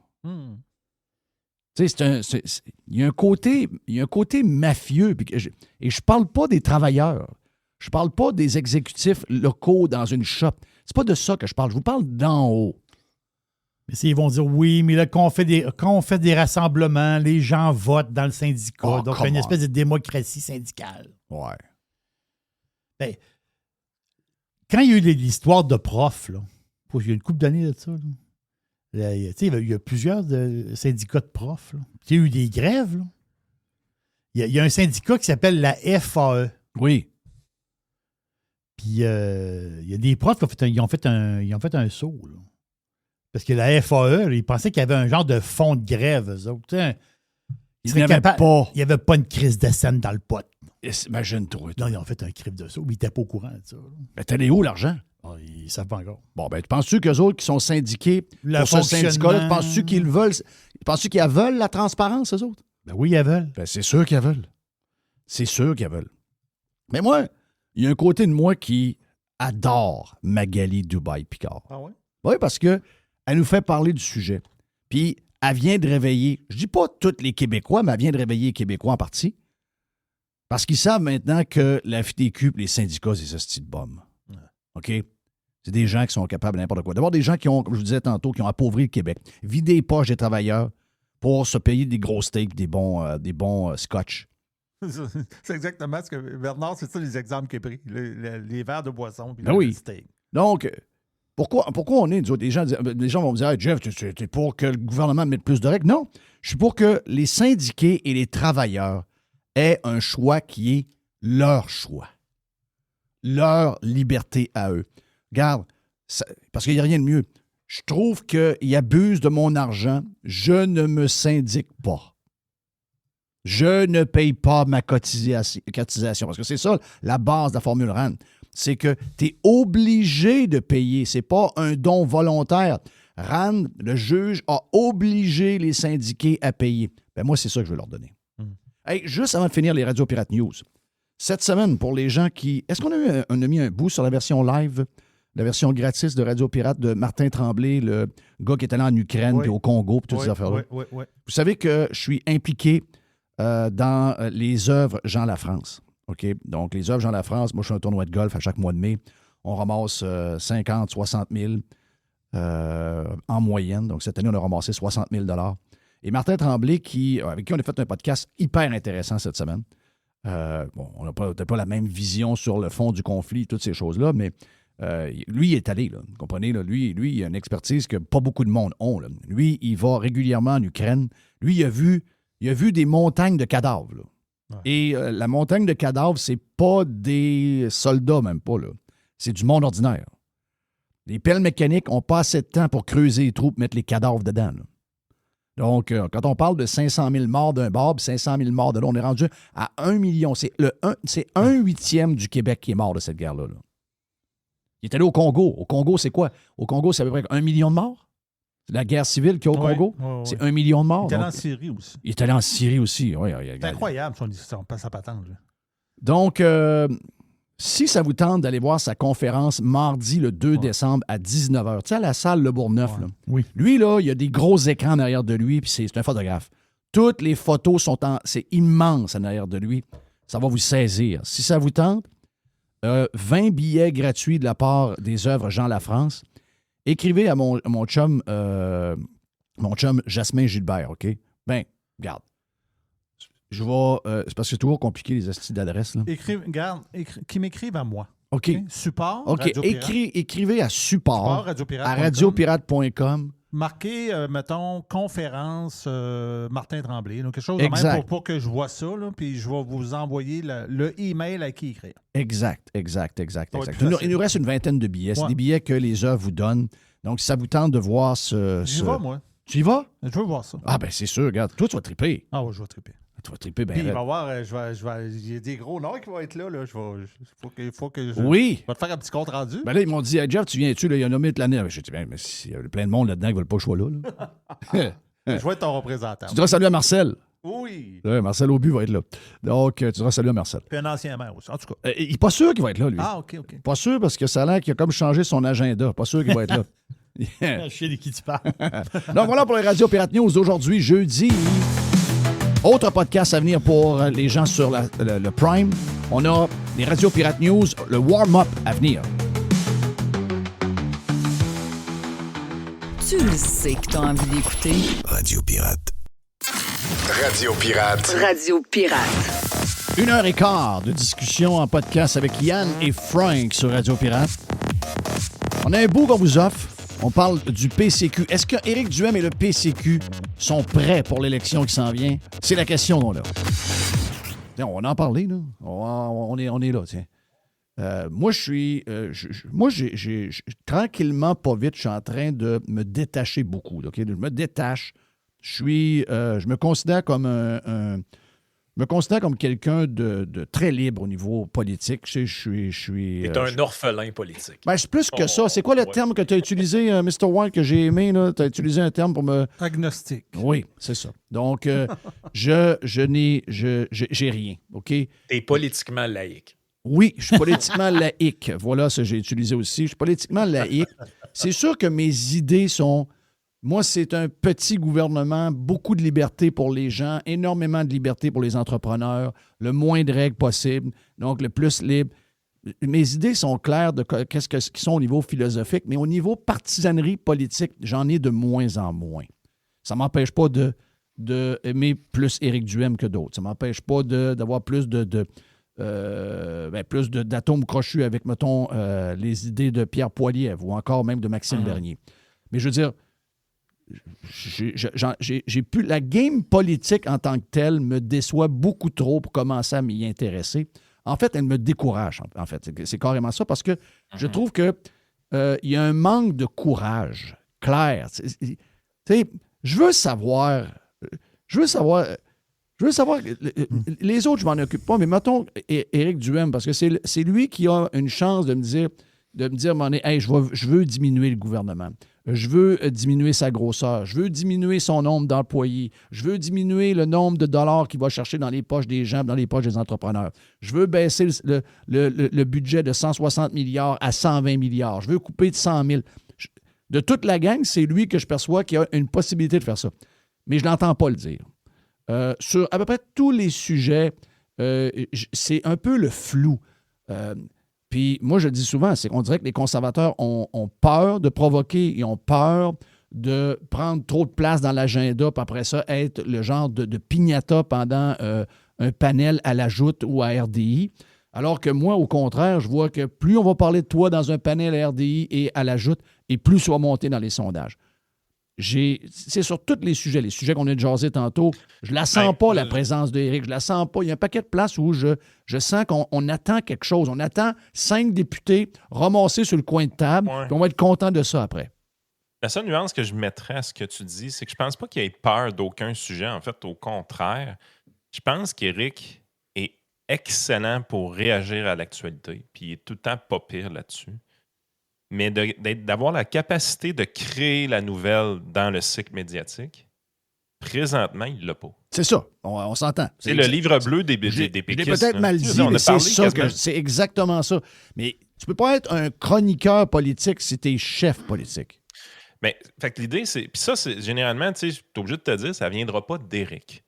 Tu sais, il y a un côté mafieux. Et je parle pas des travailleurs. Je parle pas des exécutifs locaux dans une shop. C'est pas de ça que je parle. Je vous parle d'en haut.
Mais ils vont dire oui, mais là, quand on fait des rassemblements, les gens votent dans le syndicat.
Oh,
donc, il y a une espèce de démocratie syndicale.
Ouais.
Ben, quand il y a eu l'histoire de profs, là, il y a une couple d'années de ça, là, il y a plusieurs syndicats de profs. Il y a eu des grèves. Là. Il y a un syndicat qui s'appelle la FAE.
Oui.
Puis il y a des profs qui ont fait un saut. Là. Parce que la FAE, là, ils pensaient qu'il y avait un genre de fond de grève, eux autres.
Il n'y avait pas.
Il n'y avait pas une crise de scène dans le pot.
Imagine-toi.
Non, ils ont fait un crime de saut, mais ils n'étaient pas au courant de ça. Là.
Mais t'as où l'argent?
Ah, ils ne savent pas encore.
Bon, ben, penses-tu qu'eux autres qui sont syndiqués pour ce syndicat-là, penses-tu qu'ils veulent la transparence, eux autres?
Ben oui, ils veulent.
Ben, c'est sûr qu'ils veulent. C'est sûr qu'ils veulent. Mais moi, il y a un côté de moi qui adore Magali Dubaï-Picard.
Ah ouais?
Oui, parce qu'elle nous fait parler du sujet. Puis, elle vient de réveiller, je dis pas tous les Québécois, mais elle vient de réveiller les Québécois en partie. Parce qu'ils savent maintenant que la FTQ et les syndicats, c'est ça, ce type de bombe. OK? C'est des gens qui sont capables de n'importe quoi. D'abord, des gens qui ont, comme je vous disais tantôt, qui ont appauvri le Québec, vidé les poches des travailleurs pour se payer des gros steaks, des bons scotch.
C'est exactement ce que Bernard, c'est ça les exemples qu'il a pris. Les verres de boisson puis
oui.
le steak.
Donc, pourquoi on est, nous autres, les gens vont me dire hey, Jeff, tu es pour que le gouvernement mette plus de règles? Non, je suis pour que les syndiqués et les travailleurs aient un choix qui est leur choix. Leur liberté à eux. Regarde, parce qu'il n'y a rien de mieux. Je trouve qu'ils abusent de mon argent. Je ne me syndique pas. Je ne paye pas ma cotisation. Parce que c'est ça, la base de la formule RAND. C'est que tu es obligé de payer. Ce n'est pas un don volontaire. RAND, le juge, a obligé les syndiqués à payer. Ben moi, c'est ça que je veux leur donner. Hey, juste avant de finir les Radio Pirate News, cette semaine, pour les gens qui... Est-ce qu'on a mis un bout sur la version live, la version gratis de Radio Pirate de Martin Tremblay, le gars qui est allé en Ukraine et au Congo, puis toutes ces affaires-là?
Oui.
Vous savez que je suis impliqué dans les œuvres Jean Lafrance. OK? Donc, les œuvres Jean Lafrance, moi, je fais un tournoi de golf à chaque mois de mai. On ramasse 50, 60 000 en moyenne. Donc, cette année, on a ramassé 60 000 $. Et Martin Tremblay, avec qui on a fait un podcast hyper intéressant cette semaine. On n'a peut-être pas la même vision sur le fond du conflit, toutes ces choses-là, mais lui, il est allé, là, vous comprenez? Là, lui, il a une expertise que pas beaucoup de monde ont. Là. Lui, il va régulièrement en Ukraine. Lui, il a vu des montagnes de cadavres. Là. Ouais. Et la montagne de cadavres, c'est pas des soldats, même pas. Là. C'est du monde ordinaire. Les pelles mécaniques n'ont pas assez de temps pour creuser les trous et mettre les cadavres dedans. Là. Donc, quand on parle de 500 000 morts d'un bord, puis 500 000 morts de l'autre, on est rendu à 1 million. C'est un huitième du Québec qui est mort de cette guerre-là. Là. Il est allé au Congo. Au Congo, c'est quoi? Au Congo, c'est à peu près 1 million de morts. La guerre civile qu'il y a au Congo, c'est 1 million de morts.
Il est allé en Syrie aussi.
Il est allé en Syrie aussi, oui.
C'est incroyable, son passe à patente. Là.
Donc, si ça vous tente d'aller voir sa conférence mardi le 2 décembre à 19h, tu sais, à la salle Le Bourgneuf, là.
Oui.
Lui, là, il y a des gros écrans derrière de lui, puis c'est un photographe. Toutes les photos c'est immense en arrière de lui. Ça va vous saisir. Si ça vous tente, 20 billets gratuits de la part des œuvres Jean Lafrance. Écrivez à mon chum Jasmin Gilbert, OK? Ben, regarde. Je vais... c'est parce que c'est toujours compliqué, les astuces d'adresse. Là.
Qu'ils m'écrivent à moi.
OK.
Support.
OK.
Radio Pirate.
Écrivez à support
radiopirate.com.
à radiopirate.com.
Marquez, mettons, conférence Martin Tremblay. Donc quelque chose de
Exact.
même pour que je vois ça. Là, puis je vais vous envoyer le email à qui écrire.
Exact.
Ouais,
Il nous reste une vingtaine de billets. C'est des billets que les œuvres vous donnent. Donc, si ça vous tente de voir
J'y vais, moi.
Tu y vas?
Je veux voir ça.
Ah, ben c'est sûr. Regarde, toi, tu vas triper.
Ah oui, je vais triper.
Tu vas triper, ben
Puis il
raide.
va y avoir, il y a des gros noms qui vont être là. Faut que je
Oui.
vais te faire un petit compte rendu.
Ben là, ils m'ont dit, hey, Jeff, tu viens-tu? Là, il y a nommé de l'année. J'ai dit, ben, mais il y a plein de monde là-dedans qui ne veulent pas le choix là.
Je vais être ton représentant.
Tu diras salut à Marcel.
Oui.
Ouais, Marcel Aubu va être là. Donc, tu diras salut à Marcel.
Puis un ancien maire aussi, en tout cas.
Il n'est pas sûr qu'il va être là, lui.
Ah, OK.
Pas sûr parce que ça a l'air qu'il a comme changé son agenda. Pas sûr qu'il va être là.
Je sais de qui tu parles.
Donc, voilà pour les Radio Pirate News d'aujourd'hui, jeudi. Autre podcast à venir pour les gens sur le Prime. On a les Radio Pirate News, le warm-up à venir.
Tu le sais que t'as envie d'écouter.
Radio Pirate. Radio Pirate.
Radio Pirate.
1h15 de discussion en podcast avec Yann et Frank sur Radio Pirate. On a un bout qu'on vous offre. On parle du PCQ. Est-ce que Éric Duhem et le PCQ sont prêts pour l'élection qui s'en vient? C'est la question qu'on a. Tiens, on va en parler, là. On est là, tiens. Moi, j'ai tranquillement, pas vite, je suis en train de me détacher beaucoup. OK? Je me détache. Je me considère comme quelqu'un de très libre au niveau politique. Je suis.
T'es un orphelin politique.
Ben, c'est plus que ça. C'est quoi le terme que tu as utilisé, Mr. White, que j'ai aimé? Tu as utilisé un terme pour me...
Agnostique.
Oui, c'est ça. Donc, j'ai rien, OK?
T'es politiquement laïque.
Oui, je suis politiquement laïque. Voilà ce que j'ai utilisé aussi. Je suis politiquement laïque. C'est sûr que mes idées sont... Moi, c'est un petit gouvernement, beaucoup de liberté pour les gens, énormément de liberté pour les entrepreneurs, le moins de règles possible, donc le plus libre. Mes idées sont claires de qu'est-ce qui sont au niveau philosophique, mais au niveau partisanerie politique, j'en ai de moins en moins. Ça ne m'empêche pas d'aimer plus Éric Duhem que d'autres. Ça ne m'empêche pas d'avoir plus d'atomes crochus avec, mettons, les idées de Pierre Poilievre ou encore même de Maxime Bernier. Mais je veux dire, j'ai pu. La game politique en tant que telle me déçoit beaucoup trop pour commencer à m'y intéresser. En fait, elle me décourage. En fait, c'est carrément ça parce que je trouve que il y a un manque de courage clair. Tu sais, je veux savoir. Les autres, je m'en occupe pas, mais mettons Éric Duhem, parce que c'est lui qui a une chance de me dire, hey, je veux diminuer le gouvernement. Je veux diminuer sa grosseur. Je veux diminuer son nombre d'employés. Je veux diminuer le nombre de dollars qu'il va chercher dans les poches des gens, dans les poches des entrepreneurs. Je veux baisser le budget de 160 milliards à 120 milliards. Je veux couper de 100 000. De toute la gang, c'est lui que je perçois qui a une possibilité de faire ça. Mais je ne l'entends pas le dire. Sur à peu près tous les sujets, c'est un peu le flou. Puis moi, je le dis souvent, c'est qu'on dirait que les conservateurs ont peur de provoquer, ils ont peur de prendre trop de place dans l'agenda, puis après ça, être le genre de piñata pendant un panel à la Joute ou à RDI. Alors que moi, au contraire, je vois que plus on va parler de toi dans un panel à RDI et à la Joute, et plus tu vas monter dans les sondages. C'est sur tous les sujets qu'on a jasé tantôt. Je la sens pas, la présence d'Éric. Je la sens pas. Il y a un paquet de places où je sens qu'on attend quelque chose. On attend 5 députés ramassés sur le coin de table, puis on va être content de ça après.
La seule nuance que je mettrais à ce que tu dis, c'est que je pense pas qu'il ait peur d'aucun sujet. En fait, au contraire, je pense qu'Éric est excellent pour réagir à l'actualité, puis il est tout le temps pas pire là-dessus. Mais d'avoir la capacité de créer la nouvelle dans le cycle médiatique, présentement, il l'a pas.
C'est ça, on s'entend.
C'est le livre bleu des péquistes.
Je l'ai peut-être mal dit, mais c'est exactement ça. Mais tu peux pas être un chroniqueur politique si tu es chef politique.
Mais fait que l'idée, c'est... Puis ça, c'est généralement, tu sais, je suis obligé de te dire, ça ne viendra pas d'Éric.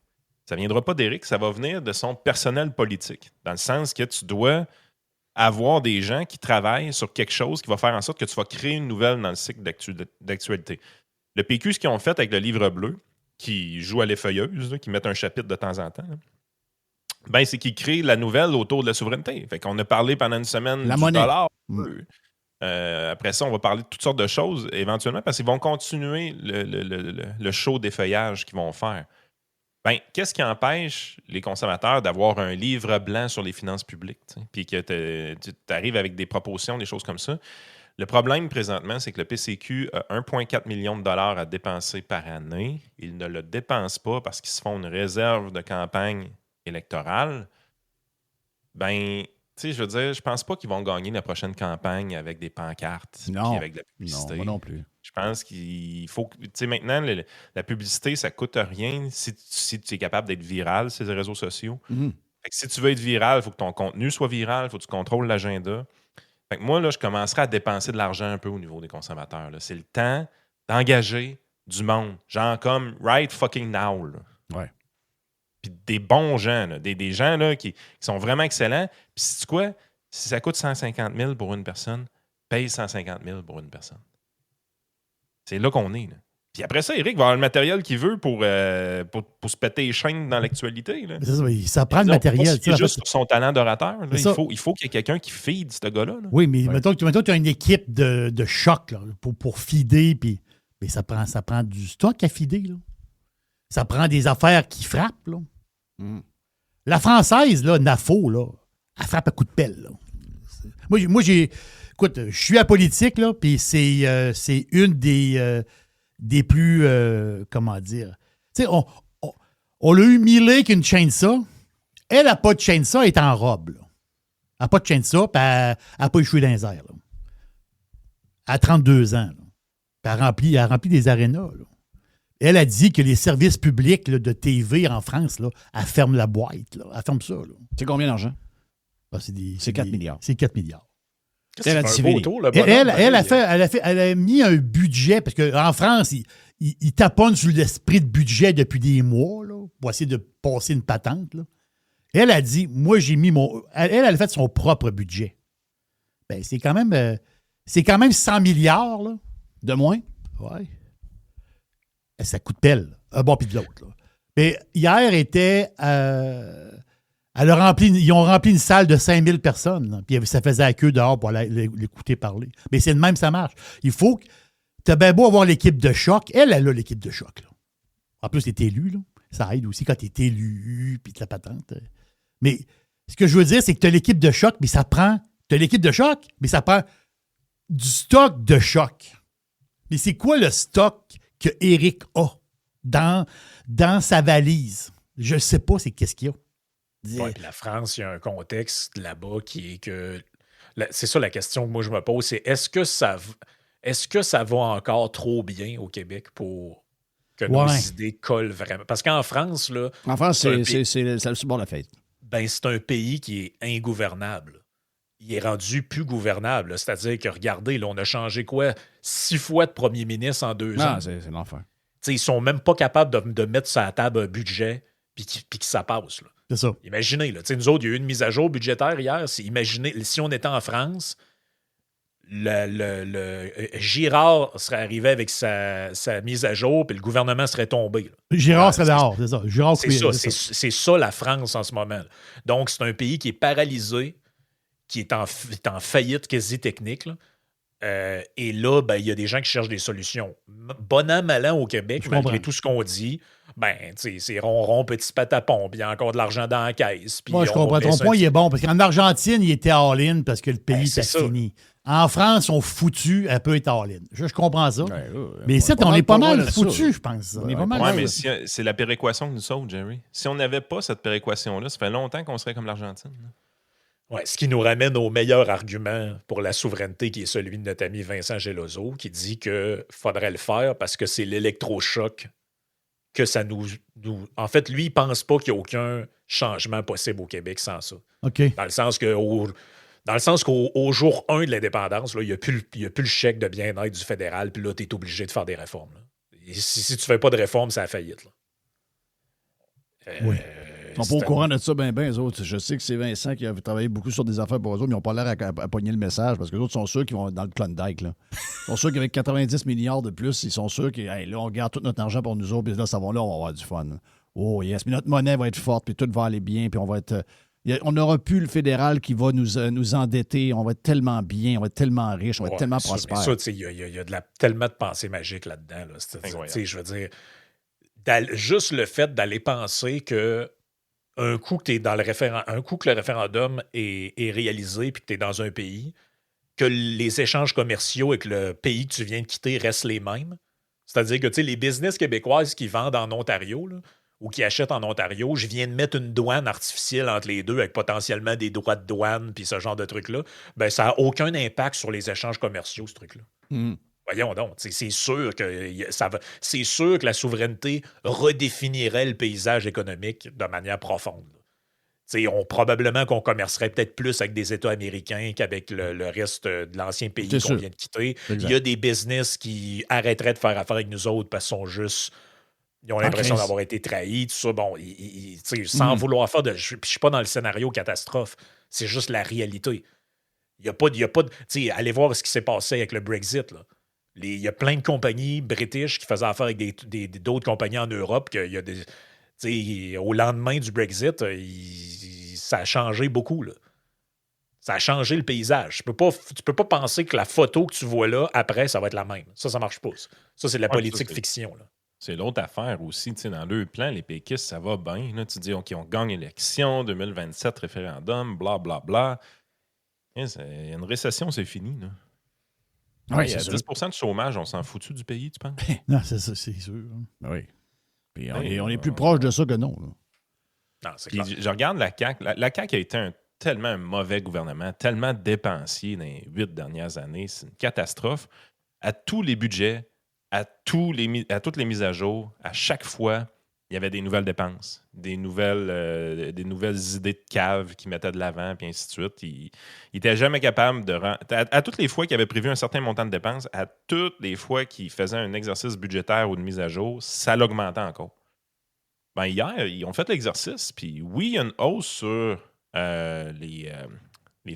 Ça ne viendra pas d'Éric, ça va venir de son personnel politique. Dans le sens que tu dois avoir des gens qui travaillent sur quelque chose qui va faire en sorte que tu vas créer une nouvelle dans le cycle d'actualité. Le PQ, ce qu'ils ont fait avec le livre bleu, qui joue à l'effeuilleuse, là, qui mettent un chapitre de temps en temps, ben, c'est qu'ils créent la nouvelle autour de la souveraineté. Fait qu'on a parlé pendant une semaine
la
du
monnaie.
dollar. Après ça, on va parler de toutes sortes de choses éventuellement parce qu'ils vont continuer le show d'effeuillage qu'ils vont faire. Ben, qu'est-ce qui empêche les conservateurs d'avoir un livre blanc sur les finances publiques, puis que tu arrives avec des propositions, des choses comme ça? Le problème présentement, c'est que le PCQ a 1,4 million de dollars à dépenser par année. Ils ne le dépensent pas parce qu'ils se font une réserve de campagne électorale. Ben, tu sais, je veux dire, je pense pas qu'ils vont gagner la prochaine campagne avec des pancartes et avec de la publicité.
Non, moi non plus.
Je pense qu'il faut... Tu sais, maintenant, la publicité, ça coûte rien si tu es capable d'être viral sur les réseaux sociaux.
Mm-hmm.
Fait que si tu veux être viral, il faut que ton contenu soit viral, il faut que tu contrôles l'agenda. Fait que moi, là, je commencerai à dépenser de l'argent un peu au niveau des conservateurs. Là. C'est le temps d'engager du monde. Genre comme right fucking now. Là.
Ouais.
Puis des bons gens, là, des gens là, qui sont vraiment excellents. Puis sais-tu quoi? Si ça coûte 150 000 pour une personne, paye 150 000 pour une personne. C'est là qu'on est. Là. Puis après ça, Éric va avoir le matériel qu'il veut pour se péter les chaînes dans l'actualité. Là.
Ça prend le matériel.
C'est juste sur son talent d'orateur. Là. Il faut qu'il y ait quelqu'un qui feed ce gars-là. Là.
Oui, mais mettons que tu as une équipe de choc là, pour feeder, puis mais ça prend du stock à feeder. Là. Ça prend des affaires qui frappent. Là. Mm. La française, là, NAFO, là, elle frappe à coups de pelle. Là. Moi, écoute, je suis à politique, là, puis c'est une des plus, comment dire, tu sais, on l'a eu Millet qui a une chainsaw. Elle n'a pas de chainsaw, elle est en robe. Là. Elle n'a pas de chainsaw, puis elle n'a pas échoué dans les airs. Là. À 32 ans. Là. Puis elle remplit des arénas. Là. Elle a dit que les services publics là, de TV en France, là, elle ferme la boîte. Là. Elle ferme ça. Là.
C'est combien d'argent?
Ah,
c'est 4 milliards.
C'est 4 milliards.
Elle
a mis un budget, parce qu'en France, ils taponnent sur l'esprit de budget depuis des mois là, pour essayer de passer une patente. Là. Elle a dit, moi, j'ai mis mon... Elle a fait son propre budget. Ben, c'est quand même 100 milliards. Là.
De moins?
Oui. Ça coûte pelle, un bon puis de l'autre. Là. Mais hier était... ils ont rempli une salle de 5000 personnes. Là, puis ça faisait la queue dehors pour l'écouter parler. Mais c'est de même, ça marche. Il faut que... T'as bien beau avoir l'équipe de choc. Elle a l'équipe de choc. Là. En plus, t'es élu. Là. Ça aide aussi quand t'es élu, puis la patente. Mais ce que je veux dire, c'est que t'as l'équipe de choc, mais ça prend... T'as l'équipe de choc, mais ça prend du stock de choc. Mais c'est quoi le stock que Éric a dans sa valise? Je ne sais pas c'est qu'est-ce qu'il y a.
Ouais, la France, il y a un contexte là-bas qui est que... C'est ça la question que moi je me pose, c'est est-ce que ça va encore trop bien au Québec pour que nos idées collent vraiment? Parce qu'en France, là...
En France, c'est le bord de la fête.
Ben, c'est un pays qui est ingouvernable. Il est rendu plus gouvernable. Là. C'est-à-dire que, regardez, là, on a changé 6 fois de premier ministre en 2 ans.
C'est l'enfer.
T'sais, ils sont même pas capables de mettre sur la table un budget puis que ça passe. Là.
C'est ça.
Imaginez, là, nous autres, il y a eu une mise à jour budgétaire hier. Imaginez, si on était en France, le Girard serait arrivé avec sa mise à jour puis le gouvernement serait tombé. Là.
Girard serait dehors, c'est ça.
C'est ça la France en ce moment. Là. Donc, c'est un pays qui est paralysé, qui est en faillite quasi technique. Là. Et là, ben, il y a des gens qui cherchent des solutions. Bon an, mal an au Québec, malgré tout ce qu'on dit, ben, c'est ronron, petit patapon, puis il y a encore de l'argent dans la caisse.
Moi, je comprends. Ton point, il est bon, parce qu'en Argentine, il était all-in parce que le pays était fini. En France, on foutu, elle peut être all-in. Je comprends ça.
Ouais,
mais ici, on est pas mal foutu, je pense. On est pas mal.
Oui, mais c'est la péréquation qui nous sauve, Jerry. Si on n'avait pas cette péréquation-là, ça fait longtemps qu'on serait comme l'Argentine.
Ouais, ce qui nous ramène au meilleur argument pour la souveraineté, qui est celui de notre ami Vincent Geloso, qui dit qu'il faudrait le faire parce que c'est l'électrochoc que ça nous... En fait, lui, il pense pas qu'il y a aucun changement possible au Québec sans ça.
OK.
Dans le sens qu'au jour 1 de l'indépendance, là, il n'y a plus le chèque de bien-être du fédéral, puis là, tu es obligé de faire des réformes. Là. Et si tu ne fais pas de réformes, c'est la faillite. Là.
Oui. Ils sont pas au courant de ça, les autres. Je sais que c'est Vincent qui a travaillé beaucoup sur des affaires pour eux autres, mais ils n'ont pas l'air à pogner le message parce que les autres sont sûrs qu'ils vont dans le Klondike. Là. Ils sont sûrs qu'avec 90 milliards de plus, ils sont sûrs que là, on garde tout notre argent pour nous autres, puis là, on va avoir du fun. Oh yes, mais notre monnaie va être forte, puis tout va aller bien, puis on va être... on n'aura plus le fédéral qui va nous endetter. On va être tellement bien, on va être tellement riche, on va être tellement prospère.
Il y a tellement de pensée magique là-dedans. Là. Je veux dire, juste le fait d'aller penser que un coup que le référendum est réalisé puis que tu es dans un pays, que les échanges commerciaux avec le pays que tu viens de quitter restent les mêmes. C'est-à-dire que les business québécoises qui vendent en Ontario là, ou qui achètent en Ontario, je viens de mettre une douane artificielle entre les deux avec potentiellement des droits de douane puis ce genre de trucs-là, ben ça n'a aucun impact sur les échanges commerciaux, ce truc-là.
Mm.
Voyons donc, c'est sûr que la souveraineté redéfinirait le paysage économique de manière profonde. Probablement qu'on commercerait peut-être plus avec des États américains qu'avec le reste de l'ancien pays qu'on vient de quitter.
Exact.
Il y a des business qui arrêteraient de faire affaire avec nous autres parce qu'ils ont l'impression d'avoir été trahis, tout ça. Bon, sans vouloir faire de... Je ne suis pas dans le scénario catastrophe. C'est juste la réalité. Il n'y a pas de... allez voir ce qui s'est passé avec le Brexit, là. Il y a plein de compagnies british qui faisaient affaire avec d'autres compagnies en Europe. Au lendemain du Brexit, ça a changé beaucoup. Là. Ça a changé le paysage. Tu peux pas penser que la photo que tu vois là, après, ça va être la même. Ça marche pas. Ça, c'est de la politique fiction. Là.
C'est l'autre affaire aussi. Dans leur plan, les péquistes, ça va bien. Là, tu dis, OK, on gagne l'élection, 2027, référendum, blablabla. Il y a une récession, c'est fini. Là.
Oui,
il y a 10 de chômage, on s'en foutu du pays, tu penses?
Non, c'est ça, c'est sûr.
Oui. Puis on est plus proche de ça que non.
Non, c'est
clair. Je regarde la CAQ. La CAQ a été tellement un mauvais gouvernement, tellement dépensier dans les 8 dernières années. C'est une catastrophe. À tous les budgets, à toutes les mises à jour, à chaque fois, il y avait des nouvelles dépenses, des nouvelles idées de cave qu'ils mettaient de l'avant, puis ainsi de suite. Il n'était jamais capable de... À toutes les fois qu'il avait prévu un certain montant de dépenses, à toutes les fois qu'il faisait un exercice budgétaire ou une mise à jour, ça l'augmentait encore. Ben hier, ils ont fait l'exercice, puis oui, il y a une hausse sur les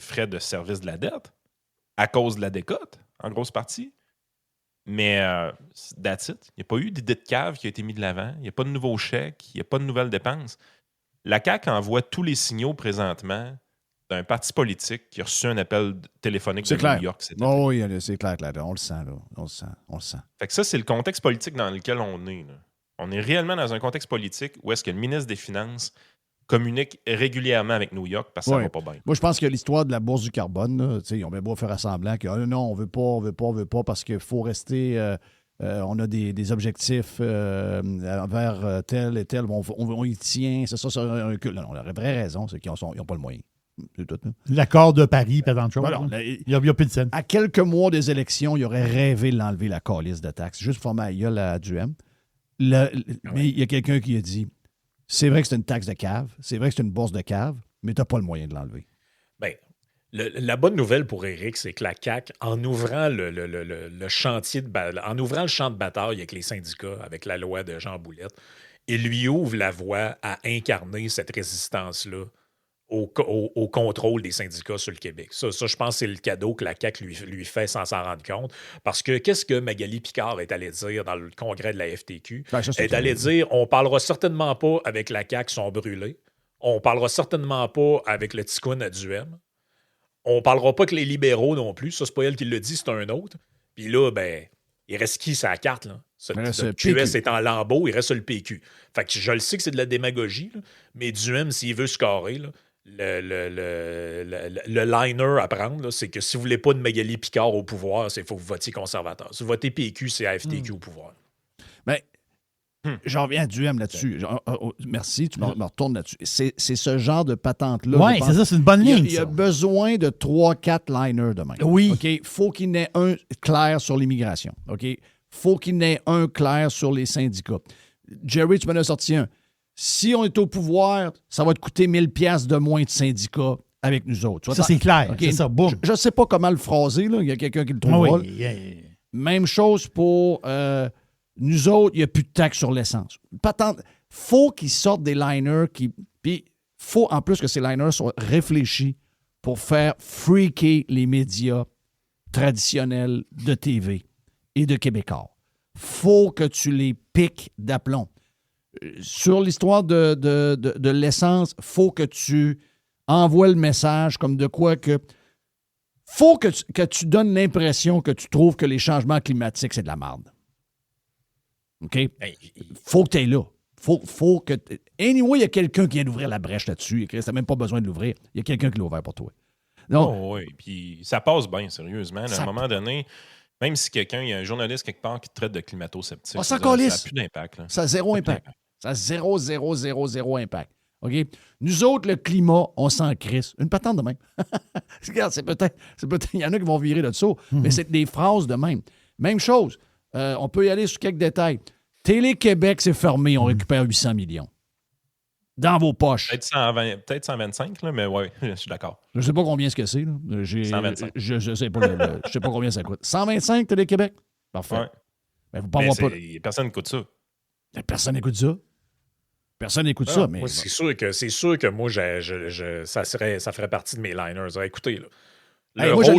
frais de service de la dette à cause de la décote, en grosse partie. Mais that's it. Il n'y a pas eu d'idée de cave qui a été mis de l'avant. Il n'y a pas de nouveaux chèques. Il n'y a pas de nouvelles dépenses. La CAQ envoie tous les signaux présentement d'un parti politique qui a reçu un appel téléphonique de New York.
Oh, oui, c'est clair. On le sent, là. On le sent.
Fait que ça, c'est le contexte politique dans lequel on est. Là. On est réellement dans un contexte politique où est-ce que le ministre des Finances communique régulièrement avec New York parce que ça va pas bien.
Moi, je pense que l'histoire de la bourse du carbone, là, ils ont bien beau faire semblant que non, on veut pas parce qu'il faut rester... on a des objectifs envers tel et tel. On y tient. C'est ça, un recul. Non, la vraie raison, c'est qu'ils n'ont pas le moyen. C'est tout.
L'accord de Paris, pas tant de choses.
Il
n'y a plus de scène.
À quelques mois des élections, il aurait rêvé de l'enlever, la calice de taxes, juste pour former la gueule à Duhem. Mais il y a quelqu'un qui a dit, c'est vrai que c'est une taxe de cave, c'est vrai que c'est une bourse de cave, mais tu n'as pas le moyen de l'enlever.
Bien, la bonne nouvelle pour Éric, c'est que la CAQ, en ouvrant le chantier en ouvrant le champ de bataille avec les syndicats, avec la loi de Jean Boulette, il lui ouvre la voie à incarner cette résistance-là au contrôle des syndicats sur le Québec. Ça, je pense que c'est le cadeau que la CAQ lui fait sans s'en rendre compte. Parce que qu'est-ce que Magali Picard est allée dire dans le congrès de la FTQ? Elle est allée dire, on parlera certainement pas avec la CAQ qui sont brûlés. On parlera certainement pas avec le ticoun à Duhem. On parlera pas que les libéraux non plus. Ça, c'est pas elle qui le dit, c'est un autre. Puis là, ben, il reste qui sa carte, là? Le QS est en lambeau, il reste sur le PQ. Fait que je le sais que c'est de la démagogie, là, mais Duhem, s'il veut scorer, là, le liner à prendre, là, c'est que si vous voulez pas de Magali Picard au pouvoir, il faut que vous votiez conservateur. Si vous votez PQ, c'est AFTQ au pouvoir.
Mais j'en reviens à Duhem là-dessus. Merci, tu me retournes là-dessus. C'est ce genre de patente-là.
Oui, c'est ça, c'est une bonne ligne.
Il y a besoin de 3-4 liners de même.
Oui.
OK? Faut qu'il y ait un clair sur l'immigration. OK? Faut qu'il y ait un clair sur les syndicats. Jerry, tu m'en as sorti un. Si on est au pouvoir, ça va te coûter 1000$ de moins de syndicats avec nous autres.
Ça, c'est clair.
Okay.
C'est ça, boum.
Je ne sais pas comment le phraser. Là. Il y a quelqu'un qui le trouvera. Même chose pour nous autres, il n'y a plus de taxes sur l'essence. Faut qu'ils sortent des liners qui. Puis, faut en plus que ces liners soient réfléchis pour faire freaker les médias traditionnels de TV et de Québécois. Faut que tu les piques d'aplomb. Sur l'histoire de l'essence, faut que tu envoies le message comme de quoi que. Faut que tu donnes l'impression que tu trouves que les changements climatiques, c'est de la merde. OK? Faut que tu es là. Faut que. Anyway, il y a quelqu'un qui vient d'ouvrir la brèche là-dessus. Tu n'as même pas besoin de l'ouvrir. Il y a quelqu'un qui l'a ouvert pour toi.
Oh, oui, puis ça passe bien, sérieusement. À un moment donné, même si il y a un journaliste quelque part qui te traite de climato-sceptique, ça n'a plus d'impact. Là.
Ça a zéro impact. Ça a zéro impact. OK? Nous autres, le climat, on s'en crisse. Une patente de même. Regarde, c'est peut-être. Il y en a qui vont virer de ça, mais c'est des phrases de même. Même chose. On peut y aller sur quelques détails. Télé-Québec, c'est fermé. On récupère 800 millions. Dans vos poches.
Peut-être 125, là, mais oui, je suis d'accord.
Je ne sais pas combien c'est. Là.
125.
Je ne sais pas, je sais pas combien ça coûte. 125, Télé-Québec? Parfait.
Ouais.
Mais faut pas avoir pas...
Personne n'écoute ça.
Personne n'écoute ça. Personne n'écoute ça. Mais...
Moi, c'est sûr que moi, ça ferait partie de mes liners. Écoutez, là.
Moi, je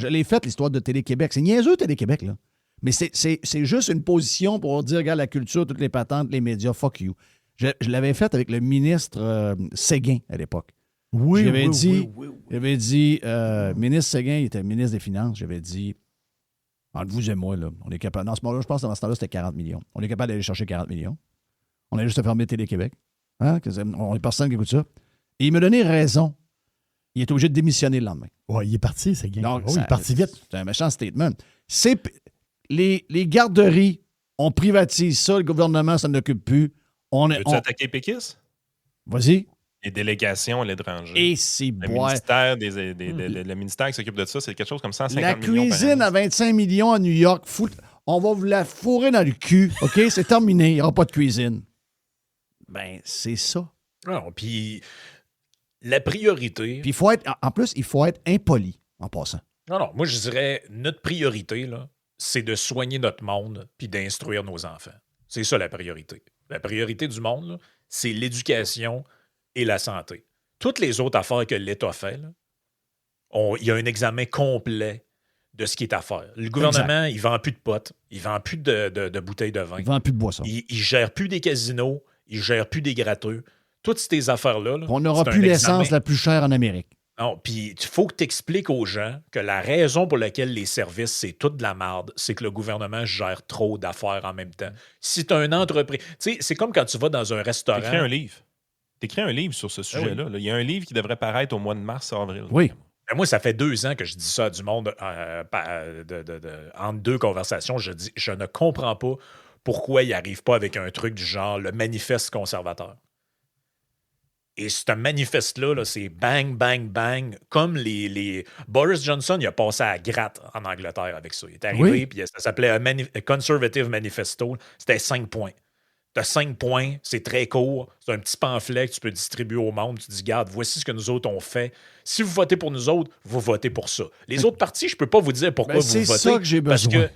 l'ai faite, l'histoire de Télé-Québec. C'est niaiseux, Télé-Québec, là. Mais c'est juste une position pour dire, regarde, la culture, toutes les patentes, les médias, fuck you. Je l'avais faite avec le ministre Séguin à l'époque.
Oui,
J'avais dit, ministre Séguin, il était ministre des Finances, j'avais dit, entre vous et moi, là, on est capable. Dans ce moment-là, je pense que dans ce temps-là, c'était 40 millions. On est capable d'aller chercher 40 millions. On a juste à fermer Télé-Québec. Hein? On n'est personne qui écoute ça. Et il m'a donné raison. Il est obligé de démissionner le lendemain.
Oui, il est parti, Séguin.
Donc,
il est parti vite.
C'est un méchant statement. Les garderies, on privatise ça, le gouvernement s'en occupe plus.
Veux-tu attaquer Pékis?
Vas-y.
Les délégations à l'étranger.
Et c'est
le ministère qui s'occupe de ça, c'est quelque chose comme 150 millions.
La cuisine à 25 millions à New York, on va vous la fourrer dans le cul. OK? C'est terminé. Il n'y aura pas de cuisine. Ben, c'est ça.
Non, puis la priorité.
Puis en plus, il faut être impoli en passant.
Non, moi, je dirais notre priorité, là, c'est de soigner notre monde puis d'instruire nos enfants. C'est ça la priorité. La priorité du monde, là, c'est l'éducation et la santé. Toutes les autres affaires que l'État fait, il y a un examen complet de ce qui est à faire. Le gouvernement, il ne vend plus de potes, il ne vend plus de bouteilles de vin.
Il ne vend plus de boissons.
Il ne gère plus des casinos, il ne gère plus des gratteux. Toutes ces affaires-là.
On n'aura plus l'essence la plus chère en Amérique.
Non, puis il faut que tu expliques aux gens que la raison pour laquelle les services, c'est toute de la merde, c'est que le gouvernement gère trop d'affaires en même temps. Si tu as une entreprise... Tu sais, c'est comme quand tu vas dans un restaurant...
T'écris un livre. T'écris un livre sur ce sujet-là. Il y a un livre qui devrait paraître au mois de mars-avril.
Oui.
Ben moi, ça fait 2 ans que je dis ça à du monde entre deux conversations. Je dis, je ne comprends pas pourquoi il n'arrive pas avec un truc du genre le manifeste conservateur. Et ce manifeste-là, c'est bang, bang, bang. Comme les... Boris Johnson, il a passé à la gratte en Angleterre avec ça. Il est arrivé, puis ça s'appelait un Conservative Manifesto. C'était 5 points. Tu as 5 points, c'est très court. C'est un petit pamphlet que tu peux distribuer au monde. Tu dis, regarde, voici ce que nous autres on fait. Si vous votez pour nous autres, vous votez pour ça. Les autres partis, je ne peux pas vous dire pourquoi vous votez.
C'est ça que j'ai besoin.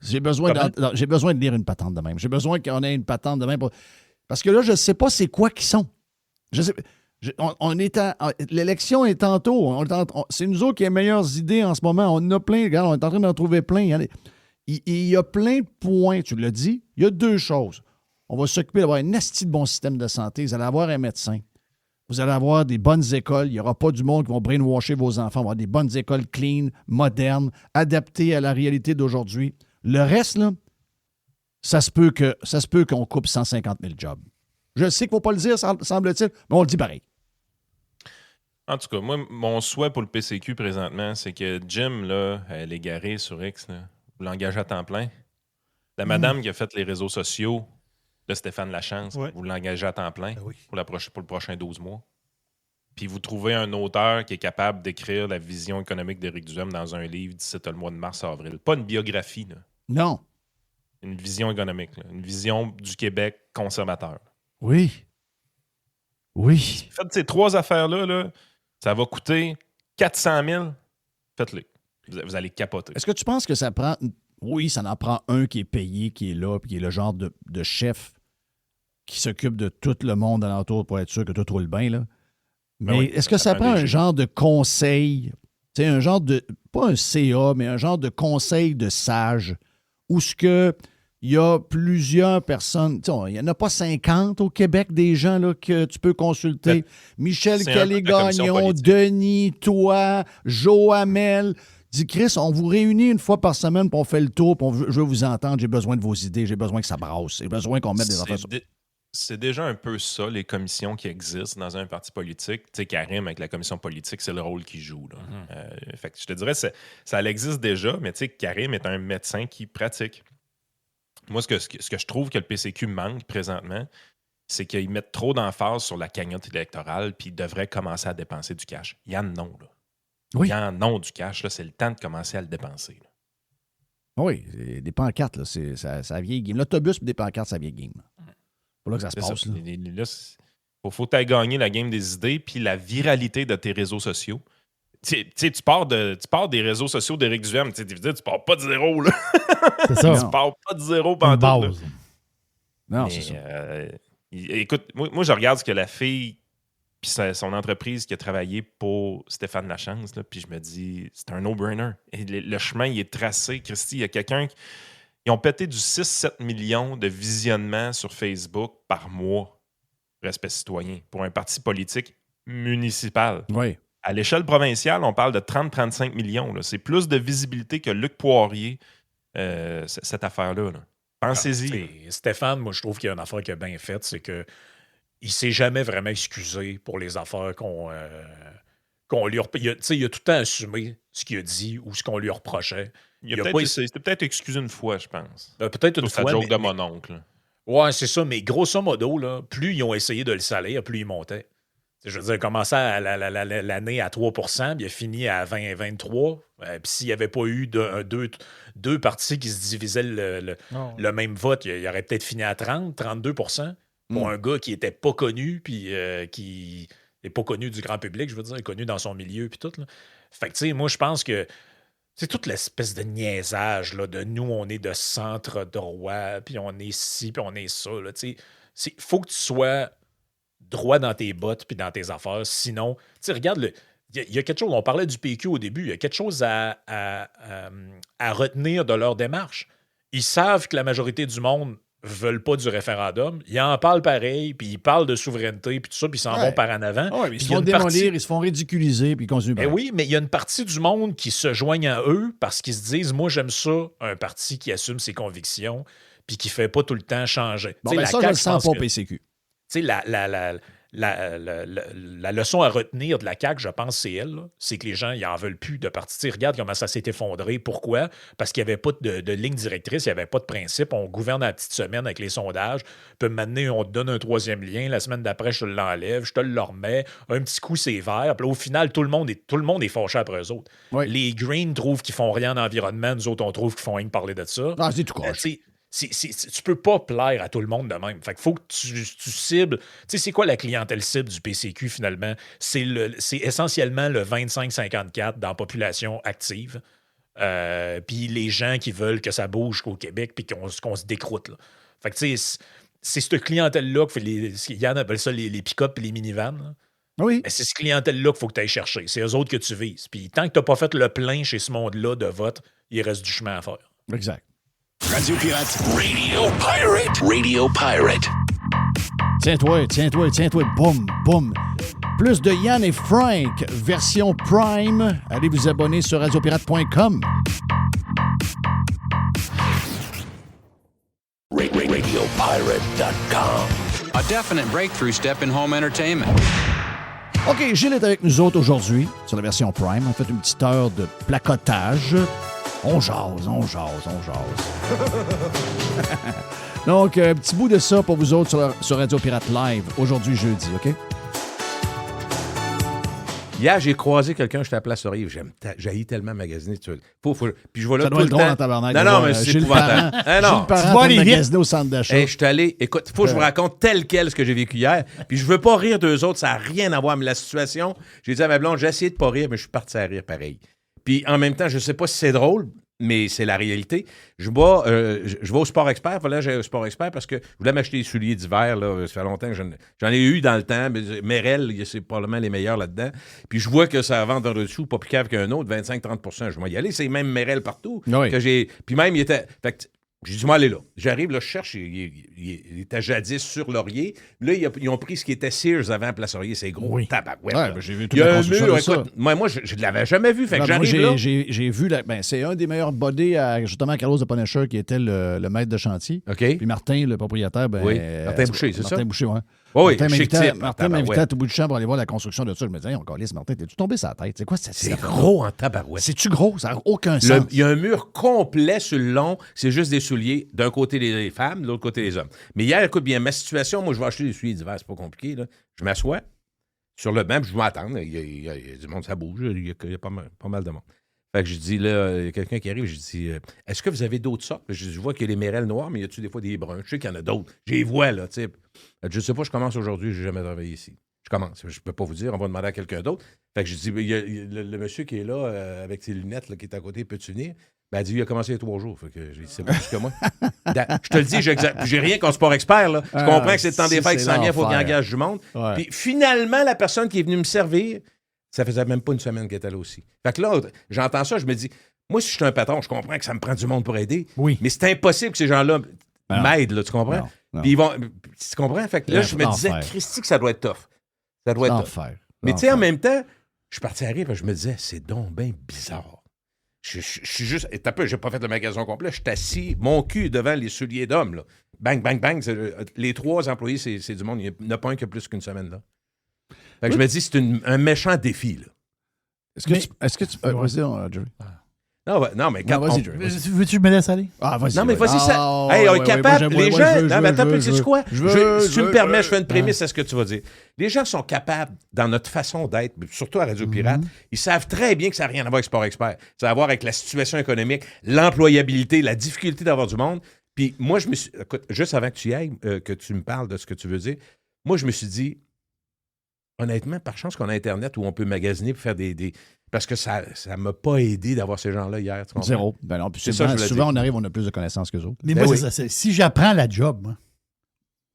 J'ai besoin
de
lire une patente de même. J'ai besoin qu'on ait une patente de même. Parce que là, je ne sais pas c'est quoi qu'ils sont. Je sais, l'élection est tantôt. C'est nous autres qui avons les meilleures idées en ce moment. On en a plein. Regarde, on est en train d'en trouver plein. Il y a plein de points, tu l'as dit. Il y a 2 choses. On va s'occuper d'avoir un asti de bon système de santé. Vous allez avoir un médecin. Vous allez avoir des bonnes écoles. Il n'y aura pas du monde qui va brainwasher vos enfants. On va avoir des bonnes écoles clean, modernes, adaptées à la réalité d'aujourd'hui. Le reste, là, ça se peut qu'on coupe 150 000 jobs. Je sais qu'il ne faut pas le dire, semble-t-il, mais on le dit pareil.
En tout cas, moi, mon souhait pour le PCQ présentement, c'est que Jim, là, elle est garée sur X, là, vous l'engagez à temps plein. La madame qui a fait les réseaux sociaux, là, Stéphane Lachance, vous l'engagez à temps plein pour le prochain 12 mois. Puis vous trouvez un auteur qui est capable d'écrire la vision économique d'Éric Duhem dans un livre d'ici le mois de mars-avril. Pas une biographie, là.
Non.
Une vision économique, là. Une vision du Québec conservateur.
Oui. Oui.
Faites ces 3 affaires-là, là, ça va coûter 400 000. Faites-les. Vous allez capoter.
Est-ce que tu penses que ça prend... Oui, ça en prend un qui est payé, qui est là, puis qui est le genre de chef qui s'occupe de tout le monde alentour pour être sûr que tout roule bien, là. Mais
oui,
est-ce que ça prend un genre de conseil, tu sais, un genre de... Pas un CA, mais un genre de conseil de sage, où ce que... Il y a plusieurs personnes. Il n'y en a pas 50 au Québec, des gens là, que tu peux consulter. Michel Calais-Gagnon, Denis, toi, Joamel. Dis, Chris, on vous réunit une fois par semaine, puis on fait le tour, puis je veux vous entendre. J'ai besoin de vos idées, j'ai besoin que ça brasse. J'ai besoin qu'on mette des affaires sur...
C'est déjà un peu ça, les commissions qui existent dans un parti politique. Tu sais, Karim, avec la commission politique, c'est le rôle qu'il joue. Là. Fait que je te dirais, ça existe déjà, mais tu sais, Karim est un médecin qui pratique. Moi, ce que je trouve que le PCQ manque présentement, c'est qu'ils mettent trop d'emphase sur la cagnotte électorale puis ils devraient commencer à dépenser du cash. Il y en a, là.
Oui.
Il y en a du cash, là. C'est le temps de commencer à le dépenser. Là.
Oui, des pancartes, là, ça vieille game. L'autobus et des pancartes, ça vieille game. C'est là que ça se passe.
Là, faut t'aller gagner la game des idées puis la viralité de tes réseaux sociaux. Tu pars des réseaux sociaux d'Éric Duhem, tu pars pas de zéro, là.
C'est ça.
Tu pars pas de zéro pendant tout.
Non,
mais,
c'est ça.
Écoute, moi, je regarde ce que la fille puis son entreprise qui a travaillé pour Stéphane Lachance, là, puis je me dis, c'est un no-brainer. Et le chemin, il est tracé. Christy, il y a quelqu'un... Ils ont pété du 6-7 millions de visionnements sur Facebook par mois, Respect citoyen, pour un parti politique municipal.
Oui.
À l'échelle provinciale, on parle de 30-35 millions. Là. C'est plus de visibilité que Luc Poirier, cette affaire-là. Là. Pensez-y.
Stéphane, moi, je trouve qu'il y a une affaire qu'il a bien faite, c'est qu'il ne s'est jamais vraiment excusé pour les affaires qu'on lui il a tout le temps assumé ce qu'il a dit ou ce qu'on lui reprochait.
C'était peut-être excusé une fois, je pense.
Peut-être une fois.
Sa joke de mon oncle.
Ouais, c'est ça. Mais grosso modo, là, plus ils ont essayé de le salir, plus il montait. Je veux dire, il a commencé l'année à 3 puis il a fini à 20-23. Puis s'il n'y avait pas eu deux partis qui se divisaient le même vote, il aurait peut-être fini à 32 pour un gars qui n'était pas connu, puis qui n'est pas connu du grand public, je veux dire, connu dans son milieu, puis tout. Là. Fait que, tu sais, moi, je pense que c'est toute l'espèce de niaisage là, de nous, on est de centre droit, puis on est ci, puis on est ça. Il faut que tu sois droit dans tes bottes puis dans tes affaires. Sinon, tu sais, regarde, il y a quelque chose, on parlait du PQ au début, il y a quelque chose à retenir de leur démarche. Ils savent que la majorité du monde ne veulent pas du référendum. Ils en parlent pareil, puis ils parlent de souveraineté, puis tout ça, puis ils s'en vont par en avant.
Ouais, ils se font démolir, ils se font ridiculiser, puis ils continuent.
Ben oui, mais il y a une partie du monde qui se joigne à eux parce qu'ils se disent, moi, j'aime ça, un parti qui assume ses convictions, puis qui ne fait pas tout le temps changer.
Bon, ben ça, je le sens pas au PCQ.
Tu sais, la leçon à retenir de la CAQ, je pense, c'est elle. Là. C'est que les gens, ils n'en veulent plus de parti. Regarde comment ça s'est effondré. Pourquoi? Parce qu'il n'y avait pas de ligne directrice, il n'y avait pas de principe. On gouverne à la petite semaine avec les sondages. Puis maintenant, on te donne un troisième lien. La semaine d'après, je te l'enlève, je te le remets. Un petit coup, c'est vert. Puis là, au final, tout le monde est fâché après eux autres. Oui. Les Greens trouvent qu'ils font rien en environnement. Nous autres, on trouve qu'ils font rien que parler de ça.
Ah, c'est tout croche.
Tu peux pas plaire à tout le monde de même. Fait qu'il faut que tu cibles. Tu sais, c'est quoi la clientèle cible du PCQ finalement? C'est essentiellement le 25-54 dans la population active. Puis les gens qui veulent que ça bouge au Québec puis qu'on se décroute. Là. Fait que tu sais, c'est cette clientèle-là Yann appelle ça les pick-up et les minivans. Là.
Oui.
Mais c'est cette clientèle-là qu'il faut que tu ailles chercher. C'est eux autres que tu vises. Puis tant que tu n'as pas fait le plein chez ce monde-là de vote, il reste du chemin à faire.
Exact.
Radio Pirate. Radio Pirate.
Tiens-toi, boum, boum. Plus de Yann et Frank, version Prime. Allez vous abonner sur radiopirate.com.
RadioPirate.com.
A definite breakthrough step in home entertainment.
OK, Gilles est avec nous autres aujourd'hui sur la version Prime. On fait une petite heure de placotage. On jase. Donc, un petit bout de ça pour vous autres sur Radio Pirate Live, aujourd'hui, jeudi, OK?
Hier, j'ai croisé quelqu'un, j'étais à Place Laurier. J'haïs tellement magasiner. Puis je vois là
Ça
tout
doit
le
être drôle
temps.
en tabarnak.
Non, mais c'est épouvantable.
Gilles Parent fait magasiner au centre d'achat.
Hey, je suis allé... Écoute, il faut que je vous raconte tel quel ce que j'ai vécu hier. Puis je veux pas rire d'eux autres, ça n'a rien à voir. Mais la situation, j'ai dit à ma blonde, j'ai essayé de pas rire, mais je suis parti à rire pareil. Puis en même temps, je sais pas si c'est drôle, mais c'est la réalité. Je vais au Sport Expert. Voilà, j'ai au Sport Expert parce que je voulais m'acheter des souliers d'hiver. Là. Ça fait longtemps que j'en ai eu dans le temps. Mais Merrell, c'est probablement les meilleurs là-dedans. Puis je vois que ça vend dans le dessous, pas plus cave qu'un autre, 25-30 Je vais y aller. C'est même Merrell partout.
Oui.
Que j'ai... Puis même, il était... Fait que j'ai dit, moi, allez là. J'arrive, là, je cherche. Il était jadis sur Laurier. Là, ils ont pris ce qui était Sears avant Place Laurier. C'est gros.
Oui.
Tabarouette.
Ouais, ben, j'ai vu toute
il y a
la
un
construction
mur.
de ça.
Écoute, moi, je ne l'avais jamais vu. Fait que
Moi,
j'arrive là.
j'ai vu, c'est un des meilleurs bodés à justement Carlos de Punisher qui était le maître de chantier.
OK.
Puis Martin, le propriétaire,
Oui. Martin Boucher, c'est ça?
Martin Boucher, oui.
Oui,
Martin m'invitait à tout bout de champ pour aller voir la construction de ça. Je me disais, on calisse, Martin, t'es-tu tombé sur la tête? C'est quoi cette
C'est gros en tabarouette.
C'est-tu gros? Ça n'a aucun sens.
Il y a un mur complet sur le long. C'est juste des souliers. D'un côté, les femmes, de l'autre côté, les hommes. Mais hier, écoute bien, ma situation, moi, je vais acheter des souliers d'hiver. C'est pas compliqué, là. Je m'assois sur le banc, puis je vais attendre. Il y a du monde, ça bouge. Il y a pas mal de monde. Fait que je dis, là, il y a quelqu'un qui arrive, je dis, est-ce que vous avez d'autres sortes? Je vois qu'il y a les Merrell noirs, mais y a-tu des fois des bruns? Je sais qu'il y en a d'autres. Je les vois, là, tu sais. Je sais pas, je commence aujourd'hui, j'ai jamais travaillé ici. Je commence. Je peux pas vous dire, on va demander à quelqu'un d'autre. Fait que je dis, il y a le monsieur qui est là, avec ses lunettes, là, qui est à côté, peux-tu venir? Ben, elle dit, il a commencé il y a 3 jours. Fait que j'ai dit, c'est plus que moi. Je te le dis, j'ai rien contre Sport Expert, là. Je comprends que c'est le temps des fêtes qui s'en vient, il faut qu'il engage du monde.
Ouais.
Puis finalement, la personne qui est venue me servir, ça faisait même pas une semaine qu'elle était là aussi. Fait que là, j'entends ça, je me dis, moi, si je suis un patron, je comprends que ça me prend du monde pour aider.
Oui.
Mais c'est impossible que ces gens-là m'aident, là, tu comprends?
Non.
Puis ils vont. Tu comprends? Fait que là, je me disais, Christy, que ça doit être tough. Ça doit être tough. Mais tu sais, en même temps, je suis parti à rire, je me disais, c'est donc bien bizarre. Je suis juste. T'as peu, j'ai pas fait le magasin complet. Je suis assis, mon cul devant les souliers d'hommes, là. Bang, bang, bang. Les 3 employés, c'est du monde. Il n'y en a pas un qui a plus qu'une semaine, là. Fait que je me dis, c'est un méchant défi, là.
Est-ce que tu. Vas-y, Jerry.
Non, mais quand.
Vas-y, Jerry.
Veux-tu que je me laisse aller?
Ah, vas-y.
Non, mais vas-y, ça. Hey, on est capable. Les gens. Non, mais attends un peu, tu sais quoi? Si tu me permets, je fais une prémisse à ce que tu vas dire. Les gens sont capables, dans notre façon d'être, surtout à Radio Pirate, ils savent très bien que ça n'a rien à voir avec Sport Expert. Ça a à voir avec la situation économique, l'employabilité, la difficulté d'avoir du monde. Puis moi, je me suis. Écoute, juste avant que tu y ailles, que tu me parles de ce que tu veux dire, moi, je me suis dit, honnêtement, par chance qu'on a Internet où on peut magasiner pour faire des... Parce que ça ne m'a pas aidé d'avoir ces gens-là hier. Tu comprends?
Zéro. Ben non, puis
souvent,
on arrive, on a plus de connaissances qu'eux autres.
Mais moi, c'est ça. Si j'apprends la job,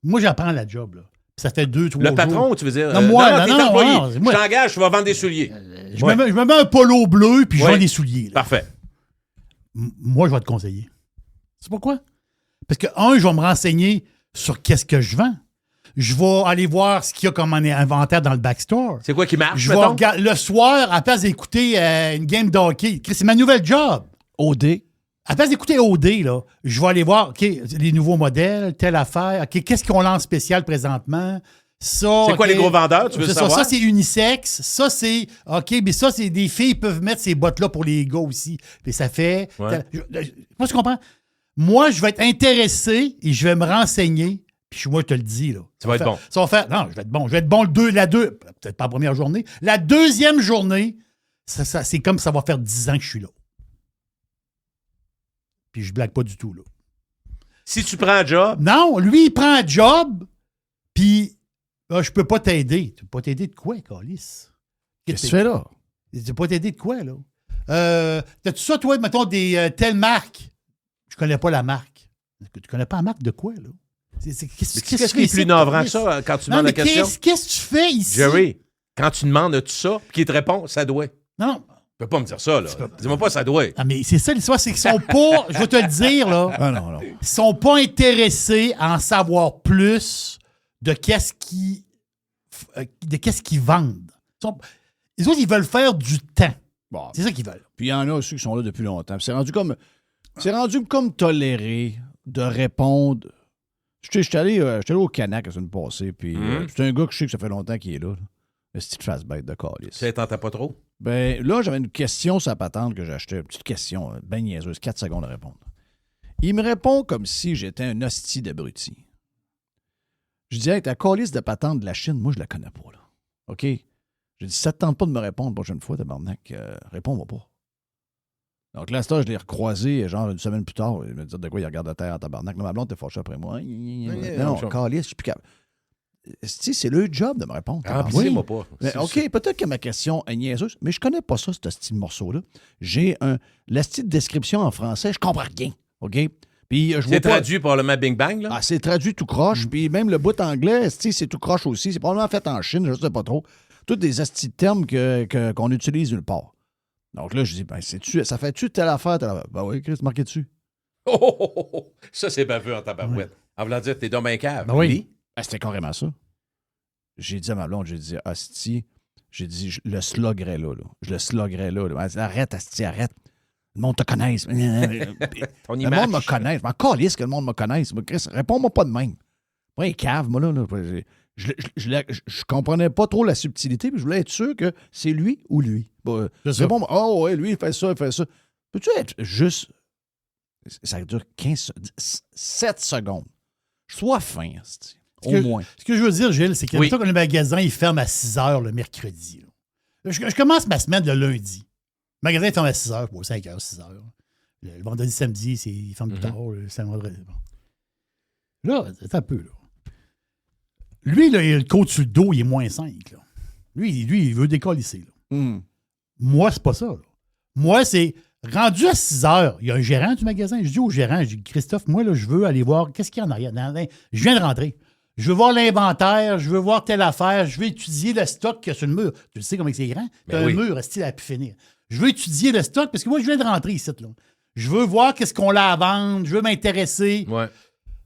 moi j'apprends la job, là. Puis ça fait 2-3 jours.
Le patron, tu veux dire?
Non, moi,
t'es employé. Je t'engage, je vais vendre des souliers.
Je me mets un polo bleu, puis je vends des souliers. Là.
Parfait.
Moi, je vais te conseiller. C'est pourquoi? Parce que, je vais me renseigner sur qu'est-ce que je vends. Je vais aller voir ce qu'il y a comme inventaire dans le backstore.
C'est quoi qui marche,
je vais regarder le soir, à la place d'écouter une game d'hockey. C'est ma nouvelle job.
OD.
À la place d'écouter OD, là, je vais aller voir les nouveaux modèles, telle affaire. Qu'est-ce qu'on lance spécial présentement? Ça,
c'est quoi les gros vendeurs, tu veux savoir?
Ça, c'est unisexe. Ça, c'est... OK, mais ça, c'est des filles peuvent mettre ces bottes-là pour les gars aussi. Puis ça fait...
Ouais.
Moi, tu comprends? Moi, je vais être intéressé et je vais me renseigner. Puis moi, je te le dis, là.
Tu vas être bon.
Ça va faire... Non, je vais être bon. Je vais être bon peut-être pas la première journée. La deuxième journée, ça, c'est comme ça va faire 10 ans que je suis là. Puis je blague pas du tout, là.
Si tu prends un job...
Non, lui, il prend un job, puis je peux pas t'aider. Tu peux pas t'aider de quoi, Calice?
Qu'est-ce que tu fais là?
Tu peux pas t'aider de quoi, là? T'as-tu ça, toi, mettons, des telles marques? Je connais pas la marque. Tu connais pas la marque de quoi, là?
Qu'est-ce qui est plus navrant que ça quand tu demandes la question?
Qu'est-ce que tu fais ici?
Jerry, quand tu demandes tout ça, puis qu'il te répond, ça doit.
Non.
Tu peux pas me dire ça, là. Dis-moi pas, ça doit.
Ah, mais c'est ça l'histoire, c'est qu'ils sont pas, je vais te le dire, là.
Ah non.
Ils sont pas intéressés à en savoir plus de qu'est-ce qu'ils vendent. Les autres, ils veulent faire du temps.
Bon.
C'est ça qu'ils veulent.
Puis il y en a aussi qui sont là depuis longtemps. Puis c'est rendu comme toléré de répondre. J'étais allé au Canac la semaine passée, puis c'est un gars que je sais que ça fait longtemps qu'il est là. Le petit face-bête de calice.
Ça tentait pas trop?
Ben là, j'avais une question sur la patente que j'ai achetée. Une petite question, ben niaiseuse, 4 secondes à répondre. Il me répond comme si j'étais un hostie d'abruti. Je dis, hey, ta calice de patente de la Chine, moi, je la connais pas, là. OK? J'ai dit, si ça te tente pas de me répondre la prochaine fois, tabarnak, réponds-moi pas. Donc là, je l'ai recroisé, genre, une semaine plus tard. Il me dit, de quoi il regarde à terre en tabarnak. Là, ma blonde, t'es fâché après moi. Non, calice, je suis plus capable. C'est le job de me répondre.
Oui. Moi pas.
Mais, OK, peut-être que ma question est niaiseuse, mais je connais pas ça, ce style morceau-là. J'ai la style description en français, je comprends rien. OK? Puis,
c'est traduit par le Bing Bang, là?
Ah, c'est traduit tout croche. Puis même le bout anglais, c'est tout croche aussi. C'est probablement fait en Chine, je ne sais pas trop. Tous des astis de termes qu'on utilise nulle part. Donc là, je dis, ben, ça fait-tu telle affaire, telle affaire? Ben oui, Chris, marqué dessus.
Oh! Ça, c'est baveux en tabarouette. En voulant dire, t'es dans un cave.
Ben oui. Ben, c'était carrément ça. J'ai dit à ma blonde, j'ai dit, asti, je le sloggerais là. Je le sloggerais là. Elle dit, arrête, asti, arrête. Le monde te connaisse. Le monde me connaisse. Je m'en calisse que le monde me connaisse. Chris, réponds-moi pas de même. Moi, cave, moi, là. Je comprenais pas trop la subtilité, puis je voulais être sûr que c'est lui ou lui. Réponds-moi, oh, ouais, lui, il fait ça, il fait ça. Peux-tu être juste. Ça dure 7 secondes. Sois fin, au moins.
Ce que je veux dire, Gilles, c'est que que le magasin, il ferme à 6 h le mercredi. Je commence ma semaine le lundi. Le magasin ferme à 6 h, pour 5 h, 6 h. Le vendredi, samedi, il ferme plus tard. Le vendredi. Bon. Là, c'est un peu, là. Lui, là, il a le côte sur le dos, il est moins 5. Là. Lui, il veut décalisser. Moi, c'est pas ça. Là. Moi, c'est rendu à 6 h. Il y a un gérant du magasin. Je dis au gérant, je dis, Christophe, moi, là, je veux aller voir qu'est-ce qu'il y a en arrière. Je viens de rentrer. Je veux voir l'inventaire, je veux voir telle affaire, je veux étudier le stock qu'il y a sur le mur. Tu sais comment c'est grand? Tu as un mur, style à pu finir. Je veux étudier le stock parce que moi, je viens de rentrer ici. Là. Je veux voir qu'est-ce qu'on a à vendre, je veux m'intéresser.
Ouais.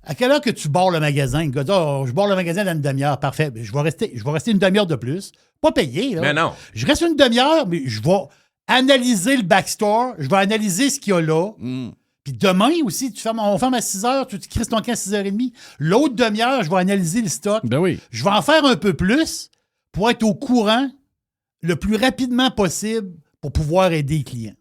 À quelle heure que tu barres le magasin? Le gars dit, je barre le magasin dans une demi-heure. Parfait. Je vais rester une demi-heure de plus. Pas payé. Là.
Mais non.
Je reste une demi-heure, mais je vais analyser le backstore. Je vais analyser ce qu'il y a là. Puis demain aussi, on ferme à 6 h, tu crises ton camp à 6 h 30. L'autre demi-heure, je vais analyser le stock.
Ben oui.
Je vais en faire un peu plus pour être au courant le plus rapidement possible pour pouvoir aider les clients.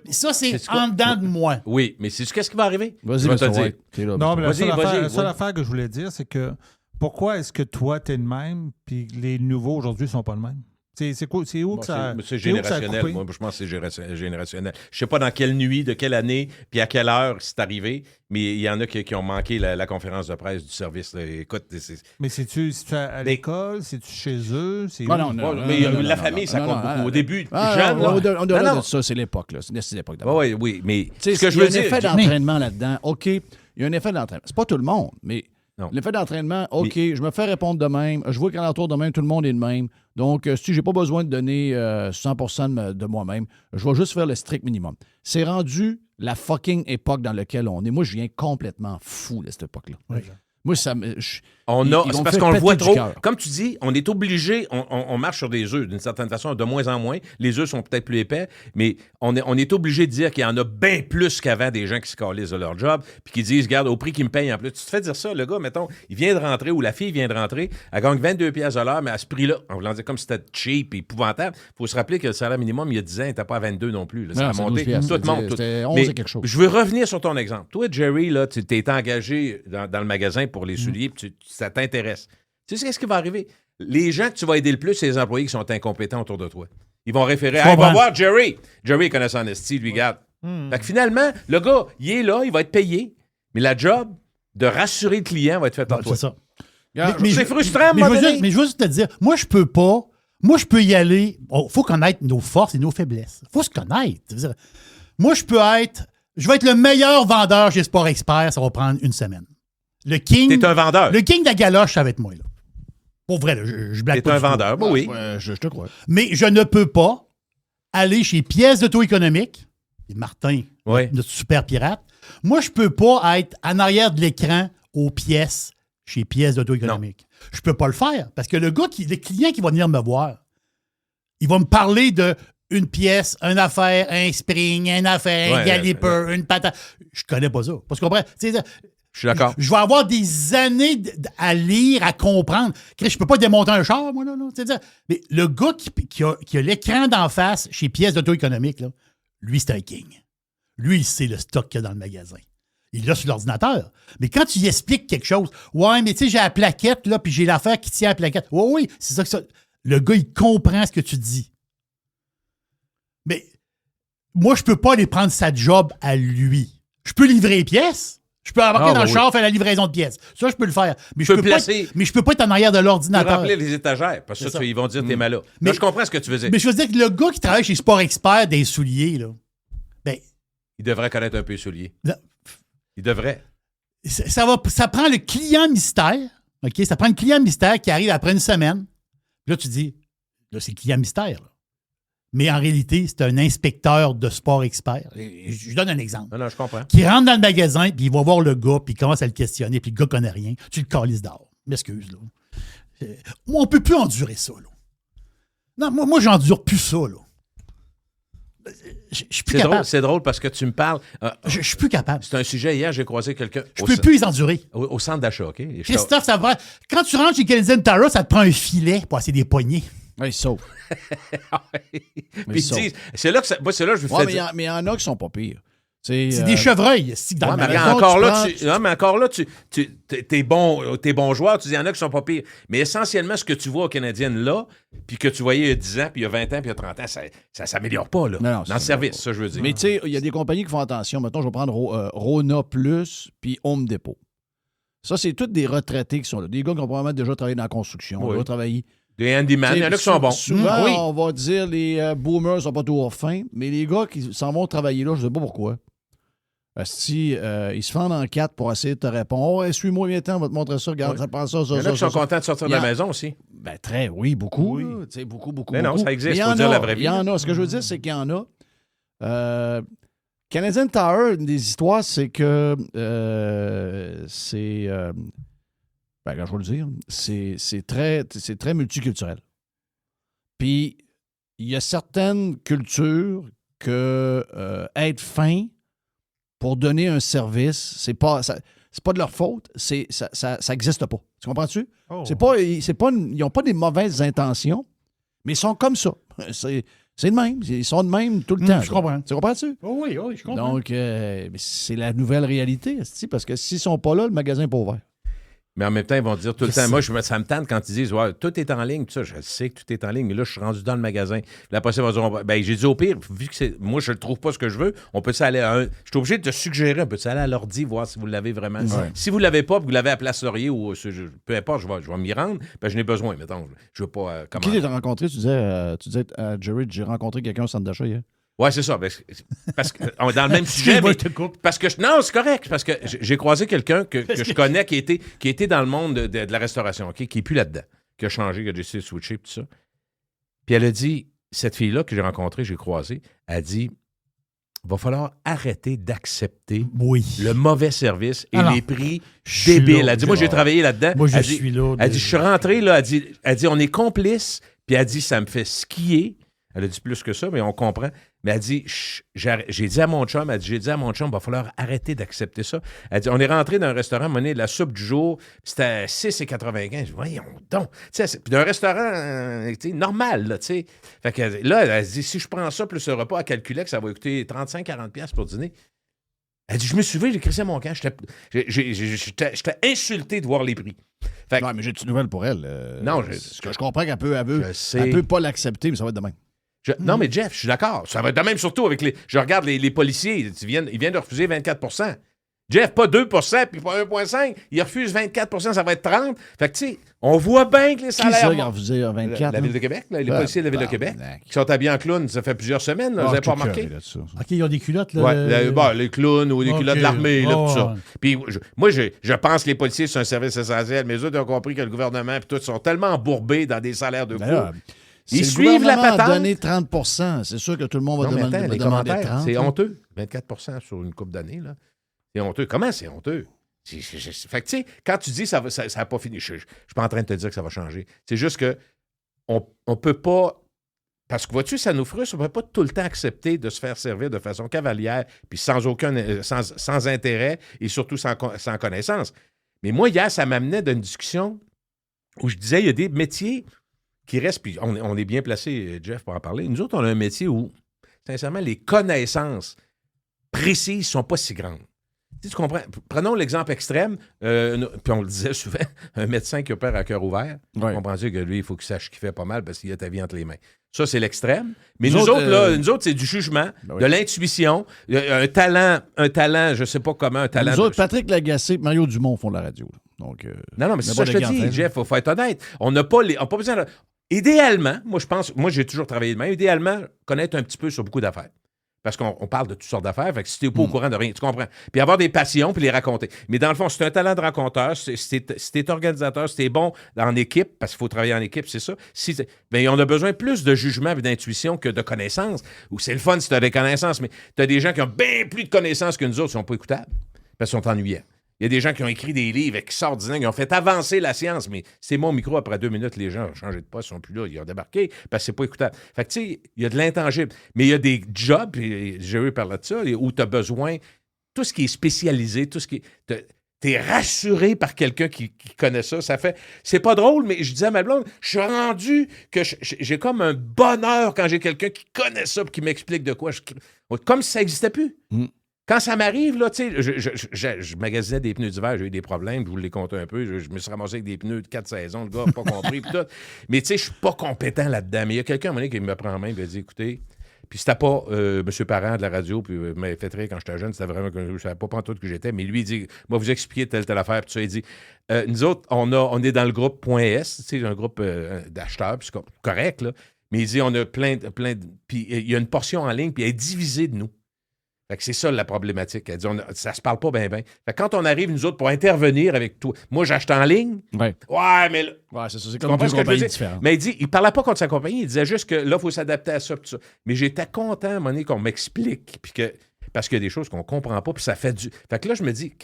Et ça, c'est en dedans de moi.
Oui, mais c'est qu'est-ce qui va arriver?
Vas-y,
je vais te
dire.
Non, mais la seule affaire que je voulais dire, c'est que pourquoi est-ce que toi, t'es le même, puis les nouveaux aujourd'hui ne sont pas le même? C'est où que ça.
C'est générationnel. Moi, je pense que c'est générationnel. Je ne sais pas dans quelle nuit, de quelle année, puis à quelle heure c'est arrivé, mais il y en a qui ont manqué la conférence de presse du service. Là. Écoute,
mais c'est-tu à l'école? C'est-tu chez eux?
Non,
mais la famille, ça compte beaucoup. Au début, jeune.
Au-delà de ça, c'est l'époque. C'est l'époque d'abord.
Oui, mais
ce que je veux dire. Il y a un effet d'entraînement là-dedans. OK, il y a un effet d'entraînement. C'est pas tout le monde, mais. Non. L'effet d'entraînement, OK, je me fais répondre de même. Je vois qu'à l'entour de même, tout le monde est de même. Donc, si j'ai pas besoin de donner 100% de moi-même, je vais juste faire le strict minimum. C'est rendu la fucking époque dans laquelle on est. Moi, je viens complètement fou de cette époque-là. Oui. Moi, ça me...
C'est parce qu'on le voit trop. Comme tu dis, on est obligé, on marche sur des œufs d'une certaine façon, de moins en moins. Les œufs sont peut-être plus épais, mais on est obligé de dire qu'il y en a bien plus qu'avant des gens qui se calissent de leur job, puis qui disent, regarde, au prix qu'ils me payent en plus. Tu te fais dire ça, le gars, mettons, il vient de rentrer, ou la fille vient de rentrer, elle gagne 22$ de l'heure, mais à ce prix-là, en voulant dire comme c'était cheap et épouvantable, il faut se rappeler que le salaire minimum, il y a 10 ans, il n'était pas à 22 non plus. Là, ça a monté. Tout monte.
C'était 11 et quelque chose.
Je veux revenir sur ton exemple. Toi, Jerry, là, tu t'es engagé dans le magasin pour les souliers, puis ça t'intéresse. Tu sais ce qui va arriver? Les gens que tu vas aider le plus, c'est les employés qui sont incompétents autour de toi. Ils vont référer à va voir Jerry. Jerry connaît son esti, lui, garde. Fait que finalement, le gars, il est là, il va être payé, mais la job de rassurer le client va être faite par toi.
C'est ça.
C'est frustrant,
mais je veux juste te dire, moi, je peux pas. Moi, je peux y aller. Il faut connaître nos forces et nos faiblesses. Il faut se connaître. Moi, je vais être le meilleur vendeur chez Sport Expert, ça va prendre une semaine. Le king.
T'es un vendeur.
Le king de la galoche, ça va être moi, là. Pour vrai, là, je blague pas.
T'es un vendeur, oui.
Je te crois.
Mais je ne peux pas aller chez Pièces d'auto-économique, et Martin, notre super pirate. Moi, je peux pas être en arrière de l'écran aux pièces chez Pièces d'auto-économique. Je peux pas le faire parce que le client qui va venir me voir, il va me parler de une pièce, une affaire, un spring, une affaire, un galipeur, une patate. Je connais pas ça. Parce qu'on
Je suis d'accord.
Je vais avoir des années à lire, à comprendre. Je peux pas démonter un char, moi, là. C'est-à-dire, mais le gars qui a l'écran d'en face chez Pièces d'auto-économique, là, lui, c'est un king. Lui, il sait le stock qu'il y a dans le magasin. Il l'a sur l'ordinateur. Mais quand tu lui expliques quelque chose, ouais, mais tu sais, j'ai la plaquette, là, puis j'ai l'affaire qui tient à la plaquette. Oui, c'est ça que ça. Le gars, il comprend ce que tu dis. Mais moi, je peux pas aller prendre sa job à lui. Je peux livrer les pièces. Je peux embarquer dans le char, faire la livraison de pièces. Ça, je peux le faire. Mais je peux pas être en arrière de l'ordinateur.
Tu peux remplir les étagères, parce que ça, ils vont dire que t'es malade. Mais je comprends ce que tu veux dire.
Mais je veux dire que le gars qui travaille chez Sport Expert des souliers, là, ben,
il devrait connaître un peu les souliers. Il devrait.
Ça prend le client mystère, OK? Ça prend le client mystère qui arrive après une semaine. Là, tu dis, là, c'est le client mystère, là. Mais en réalité, c'est un inspecteur de Sport Expert. Je donne un exemple.
Non, je comprends.
Qui rentre dans le magasin, puis il va voir le gars, puis il commence à le questionner, puis le gars connaît rien. Tu le calisses dehors. M'excuse, là. Moi, on peut plus endurer ça, là. Non, moi j'endure plus ça, là. Je suis plus capable.
C'est drôle parce que tu me parles.
Je suis plus capable.
C'est un sujet. Hier, j'ai croisé quelqu'un.
Je peux plus les endurer.
Au centre d'achat, OK?
Christophe, ça va. Quand tu rentres chez Canadian Tire, ça te prend un filet pour passer des poignées.
Oui, sauf.
Puis c'est là que moi, c'est là que je vous fais.
Mais il y en a qui sont pas pires.
C'est des chevreuils.
Mais encore là, t'es bon joueur, tu dis, il y en a qui sont pas pires. Mais essentiellement, ce que tu vois aux Canadiennes là, puis que tu voyais il y a 10 ans, puis il y a 20 ans, puis il y a 30 ans, ça s'améliore pas, là. Non, dans le service, ça, je veux dire.
Mais tu sais, il y a des compagnies qui font attention. Mettons, je vais prendre Rona Plus, puis Home Depot. Ça, c'est tous des retraités qui sont là. Des gars qui ont probablement déjà travaillé dans la construction, déjà travaillé.
Des handyman, il y en a qui sont bons.
Souvent, on va dire les boomers sont pas toujours fins, mais les gars qui s'en vont travailler là, je ne sais pas pourquoi. Si ils se fendent en quatre pour essayer de te répondre. Oh, suis-moi, viens-ten, on va te montrer ça, regarde, ça passe ça, ça.
Il y en a qui sont contents de sortir de la maison aussi.
Ben, beaucoup. Oui. Beaucoup.
Mais non, ça existe, il faut dire la vraie vie.
Il y en a. Ce que je veux dire, c'est qu'il y en a. Canadian Tire, une des histoires, c'est que ben, je vais le dire, c'est très multiculturel. Puis, il y a certaines cultures que être fin pour donner un service, c'est pas de leur faute, ça n'existe pas. Tu comprends-tu? Oh. Ils n'ont pas des mauvaises intentions, mais ils sont comme ça. C'est de même. Ils sont de même tout le temps.
Je comprends.
Tu comprends-tu?
Oh oui, je comprends.
Donc, c'est la nouvelle réalité, parce que s'ils ne sont pas là, le magasin n'est pas ouvert.
Mais en même temps, ils vont dire tout le temps. Moi, ça me tente quand ils disent ouais, tout est en ligne, tout ça. Je sais que tout est en ligne, mais là, je suis rendu dans le magasin. La prochaine, ils vont dire ben, j'ai dit au pire, vu que moi, je ne trouve pas ce que je veux, on peut aller à un. Je suis obligé de te suggérer, on peut aller à l'ordi, voir si vous l'avez vraiment. Ouais. Si vous ne l'avez pas, vous l'avez à Place Laurier ou peu importe, je vais m'y rendre, ben, je n'ai besoin, mettons. Je veux pas.
Qui t'as rencontré? Tu disais à Jerry, j'ai rencontré quelqu'un au centre d'achat hier.
Oui, c'est ça. Parce que on est dans le même sujet. Mais, parce que non, c'est correct. Parce que j'ai croisé quelqu'un que je connais qui était dans le monde de la restauration, okay, qui n'est plus là-dedans, qui a changé, qui a décidé de switcher et tout ça. Puis elle a dit, cette fille-là que j'ai rencontrée, j'ai croisée, elle a dit il va falloir arrêter d'accepter le mauvais service et les prix débiles. Elle a dit, moi, j'ai travaillé là-dedans.
Moi, je suis là.
Elle dit, je suis rentré, là, elle dit, on est complices. Puis elle dit, ça me fait skier. Elle a dit plus que ça, mais on comprend. Mais elle dit, j'ai dit à mon chum, il va falloir arrêter d'accepter ça. Elle dit, on est rentré dans un restaurant, monnaie de la soupe du jour, c'était à 6,95. Je dis, voyons donc. Puis d'un restaurant normal, là, tu sais. Fait que là, elle dit, si je prends ça plus le repas, elle calculait que ça va coûter 35-40$ pour dîner. Elle dit, je me suis levé, j'ai crissé mon camp. J'étais insulté de voir les prix. Fait que,
non, mais j'ai une nouvelle pour elle.
Non,
je comprends qu'elle peut pas l'accepter, mais ça va être de même.
Non, mais Jeff, je suis d'accord. Ça va être de même surtout avec les... Je regarde les policiers, ils viennent de refuser 24%. Jeff, pas 2%, puis pas 1,5%. Ils refusent 24%, ça va être 30%. Fait que, tu sais, on voit bien que les salaires...
Qui ça, a refusé 24%?
La Ville de Québec, là, les policiers de la Ville de Québec, qui sont habillés en clown, ça fait plusieurs semaines, là, vous n'avez pas remarqué?
OK, ils ont des culottes, là.
Ouais, les clowns ou les culottes de l'armée, là, tout ça. Puis moi, je pense que les policiers sont un service essentiel, mais eux autres ont compris que le gouvernement et tout sont tellement embourbés dans des salaires de cours. Ils suivent la patente.
A donné 30%. C'est sûr que tout le monde va demander 30%.
C'est honteux. 24% sur une couple d'années, là. C'est honteux. Comment c'est honteux? Fait que, tu sais, quand tu dis ça n'a pas fini, je ne suis pas en train de te dire que ça va changer. C'est juste que on peut pas Parce que, vois-tu, ça nous frustre. On ne peut pas tout le temps accepter de se faire servir de façon cavalière, puis sans intérêt et surtout sans connaissance. Mais moi, hier, ça m'amenait d'une discussion où je disais, il y a des métiers qui restent, puis on est bien placé, Jeff, pour en parler. Nous autres, on a un métier où, sincèrement, les connaissances précises ne sont pas si grandes. Tu comprends? Prenons l'exemple extrême, puis on le disait souvent, un médecin qui opère à cœur ouvert, on comprend que lui, il faut qu'il sache qu'il fait pas mal parce qu'il a ta vie entre les mains. Ça, c'est l'extrême. Mais nous autres, c'est du jugement, de l'intuition, un talent, je ne sais pas comment, un talent.
Nous autres, Patrick Lagacé et Mario Dumont font la radio. Donc,
non, mais c'est ça que je te dis, Jeff, il faut être honnête. On n'a pas besoin de... Idéalement, moi, j'ai toujours travaillé de même, idéalement, connaître un petit peu sur beaucoup d'affaires. Parce qu'on parle de toutes sortes d'affaires, fait que si tu n'es pas au courant de rien, tu comprends. Puis avoir des passions, puis les raconter. Mais dans le fond, c'est un talent de raconteur, si tu es organisateur, si tu es bon en équipe, parce qu'il faut travailler en équipe, c'est ça. Bien, on a besoin plus de jugement et d'intuition que de connaissances. Ou c'est le fun si tu as des connaissances, mais tu as des gens qui ont bien plus de connaissances que nous autres, qui ne sont pas écoutables, parce qu'ils sont ennuyants. Il y a des gens qui ont écrit des livres qui sortent disant qu'ils ont fait avancer la science, mais c'est mon micro, après 2 minutes, les gens ont changé de poste, ils sont plus là, ils ont débarqué, parce que c'est pas écoutable. Fait que, tu sais, il y a de l'intangible. Mais il y a des jobs, et Jerry parlait de ça, où tu as besoin, tout ce qui est spécialisé, tout ce qui est... T'es rassuré par quelqu'un qui connaît ça. Ça fait... C'est pas drôle, mais je disais à ma blonde, je suis rendu que j'ai comme un bonheur quand j'ai quelqu'un qui connaît ça et qui m'explique de quoi. Comme si ça n'existait plus. Quand ça m'arrive, là, tu sais, je magasinais des pneus d'hiver, j'ai eu des problèmes, je vous les comptais un peu, je me suis ramassé avec des pneus de 4 saisons, le gars n'a pas compris, puis tout. Mais tu sais, je suis pas compétent là-dedans. Mais il y a quelqu'un à un moment donné qui me prend en main et me dit, écoutez, puis c'était pas M. Parent de la radio, puis m'avait fait rire quand j'étais jeune, c'était vraiment que je ne savais pas pantoute que j'étais, mais lui, il dit, moi, vous expliquer telle affaire, puis ça, il dit, nous autres, on est dans le groupe .S, tu sais, un groupe d'acheteurs, puis c'est correct, là, mais il dit, on a plein de... Puis il y a une portion en ligne, puis elle est divisée de nous. Fait que c'est ça la problématique. Elle dit, ça se parle pas bien. Fait que quand on arrive, nous autres, pour intervenir avec toi, moi, j'achète en ligne. Ouais, mais là,
c'est ça. C'est comme deux compagnies différentes.
Mais il parlait pas contre sa compagnie. Il disait juste que là, il faut s'adapter à ça. Tout ça. Mais j'étais content à un moment donné qu'on m'explique. Parce qu'il y a des choses qu'on comprend pas. Puis ça fait du. Fait que là, je me dis,